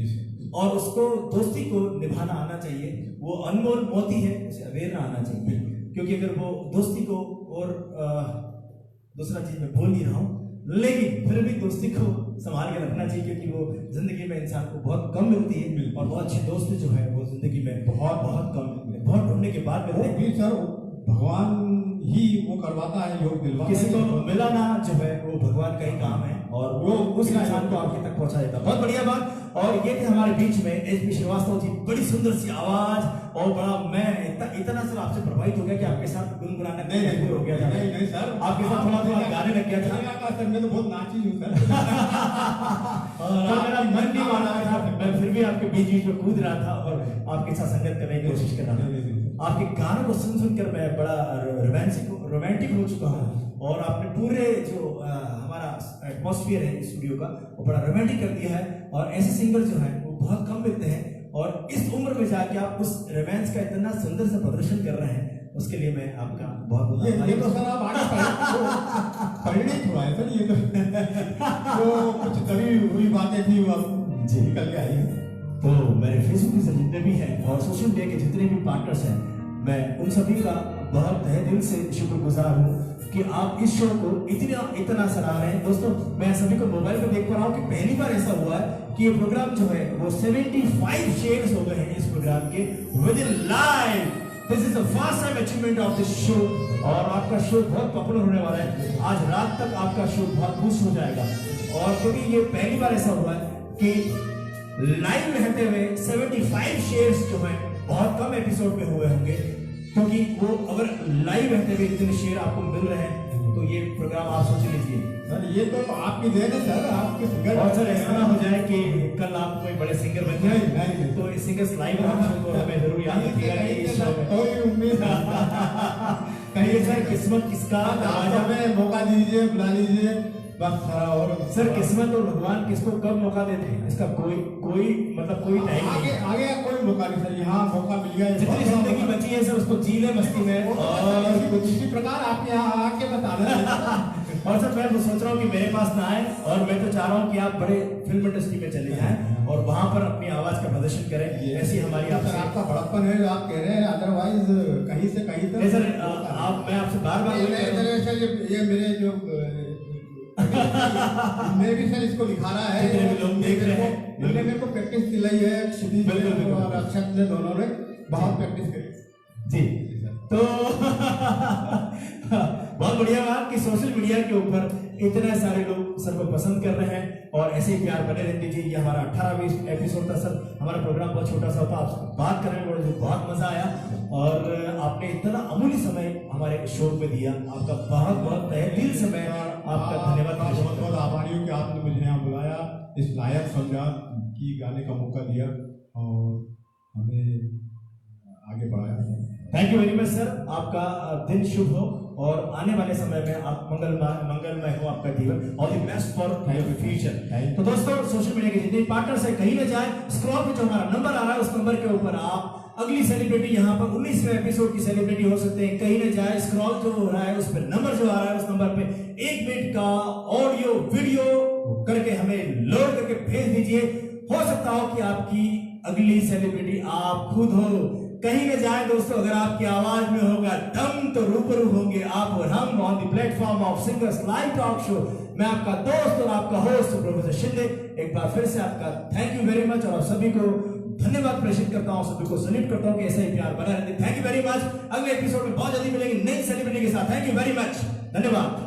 और उसको दोस्ती को निभाना आना चाहिए, वो अनमोल मोती है, उसे अवेरना आना चाहिए, क्योंकि अगर वो दोस्ती को और दूसरा चीज मैं बोल नहीं रहा हूँ, लेकिन फिर भी दोस्ती को संभाल के रखना चाहिए, क्योंकि वो जिंदगी में इंसान को बहुत कम मिलती है और बहुत अच्छे दोस्त जो है वो जिंदगी में बहुत बहुत कम मिलते हैं, बहुत ढूंढने के बाद मिलते हैं। भी सर भगवान ही वो करवाता है, योग दिलवाता है। किसी को मिलाना जो है वो भगवान का ही काम है और वो उस इंसान को आपके तक पहुंचा देता है। बहुत बढ़िया बात। और ये थे हमारे बीच में एचपी श्रीवास्तव जी, बड़ी सुंदर सी आवाज और बड़ा, मैं इतना सर आपसे प्रभावित हो गया कि आपके साथ गुनगुनाना नहीं हो गया था। नहीं सर, आपके साथ थोड़ा थोड़ा गाने लग गया था सर, मैं तो बहुत नाची हूँ सर। और मेरा मन नहीं मान रहा था, मैं फिर भी आपके बीच बीच में कूद रहा था और आपके साथ संगत करने की कोशिश कर रहा था। आपके गानों को सुन सुनकर मैं बड़ा रोमांटिक हो चुका हूँ और आपने पूरे जो हमारा एटमॉस्फेयर है स्टूडियो का वो बड़ा रोमांटिक कर दिया है। और ऐसे सिंगर जो है वो बहुत कम मिलते हैं और इस उम्र में जाके आप उस रोमांस का इतना सुंदर सा प्रदर्शन कर रहे हैं, उसके लिए मैं आपका बहुत बहुत ये तो सर आप आगे परिणित हुआ है सर, ये तो कुछ कभी हुई बातें थी वो जी निकल के आई है। तो मेरे फेसबुक पे जितने भी हैं और सोशल मीडिया के जितने भी पार्टनर्स हैं, मैं उन सभी का बहुत तहे दिल से शुक्रगुजार हूँ कि आप इस शो को इतना सराह रहे हैं। दोस्तों, मैं सभी को मोबाइल पे देख पा रहा हूँ कि पहली बार ऐसा हुआ है कि ये प्रोग्राम जो है वो 75 शेयर्स हो गए हैं इस प्रोग्राम के with in live. This is the first time achievement of this show और आपका शो बहुत पॉपुलर होने वाला है। आज रात तक आपका शो बहुत बूस्ट हो जाएगा और क्योंकि ये पहली बार ऐसा हुआ है कि लाइव रहते हुए 75 शेयर्स जो है बहुत कम एपिसोड में हुए होंगे, क्योंकि वो अगर लाइव रहते हुए इतने शेयर आपको मिल रहे हैं तो ये प्रोग्राम आप सोच लीजिए सर, ये तो आपकी देन है सर, आपके सिंगर। और सर ऐसा ना हो जाए कि कल आप कोई बड़े सिंगर बन जाए, नहीं। तो इस सिंगर्स लाइव तो हमें जरूर याद रखिएगा कि इस शो में कोई उम्मीद कहिए सर किस्मत किसका दरवाजा में हमें मौका दीजिए, बुला लीजिए बस सारा। और सर किस्मत और भगवान किसको कब मौका देते हैं इसका कोई मतलब कोई टाइम नहीं। आगे कोई मौका नहीं सर, यहाँ मौका मिल गया, जितनी जिंदगी बची है सर उसको जी ले मस्ती में। और इसी प्रकार आप यहाँ आके बता दें। और सर मैं तो सोच रहा हूँ कि मेरे पास ना आए और मैं तो चाह रहा हूँ कि आप बड़े फिल्म इंडस्ट्री में चले जाएं और वहां पर अपनी आवाज का प्रदर्शन करें। ऐसी हमारी आपका बड़प्पन है जो आप कह रहे हैं, अदरवाइज कहीं से कहीं तक सर आप मैं आपसे बार बार ये मेरे जो मैं भी सर इसको लिखा रहा है, लोग देख रहे हैं, उन्होंने मेरे को प्रैक्टिस दिलाई है, क्षितिज ने और अक्षत ने, दोनों ने बहुत प्रैक्टिस करी जी। तो बहुत बढ़िया बात कि सोशल मीडिया के ऊपर इतने सारे लोग सर को पसंद कर रहे हैं और ऐसे ही प्यार बने रहने दीजिए। ये हमारा 18-20 एपिसोड था सर, हमारा प्रोग्राम बहुत छोटा सा होता, आपसे बात करने में मुझे बहुत मजा आया और आपने इतना अमूल्य समय हमारे शो में दिया, आपका बहुत बहुत तहे दिल से मैं आपका धन्यवाद। बहुत बहुत आभारी हूँ कि आपने मुझे यहाँ बुलाया, इस लायक समझा कि गाने का मौका दिया और हमें आगे बढ़ाया। Thank you very much sir, आपका दिन शुभ हो और आने वाले समय में आप मंगलमय हो आपका जीवन। All the best for your future. तो दोस्तों, सोशल मीडिया के जितने पार्टनर्स है कहीं ना जाए, स्क्रॉल पे जो हमारा नंबर आ रहा है उस नंबर के ऊपर आप अगली सेलिब्रिटी यहाँ पर 19वें एपिसोड की सेलिब्रिटी हो सकते हैं। कहीं ना जाए, स्क्रॉल जो हो रहा है उस पर नंबर जो आ रहा है उस नंबर पे 1 मिनट का ऑडियो वीडियो करके हमें लोड करके भेज दीजिए। हो सकता हो कि आपकी अगली सेलिब्रिटी आप खुद हो। कहीं न जाए दोस्तों, अगर आपकी आवाज में होगा दम तो रूबरू होंगे आप और हम on the platform of singers live talk show. मैं आपका दोस्त और आपका होस्ट प्रोफेसर शिंदे एक बार फिर से आपका थैंक यू वेरी मच और आप सभी को धन्यवाद प्रेषित करता हूं, सभी को सल्यूट करता हूं कि ऐसा ही प्यार बना रहते। Thank you very much. अगले एपिसोड में बहुत जल्दी मिलेंगे नई सेलिब्रिटी के साथ। थैंक यू वेरी मच, धन्यवाद।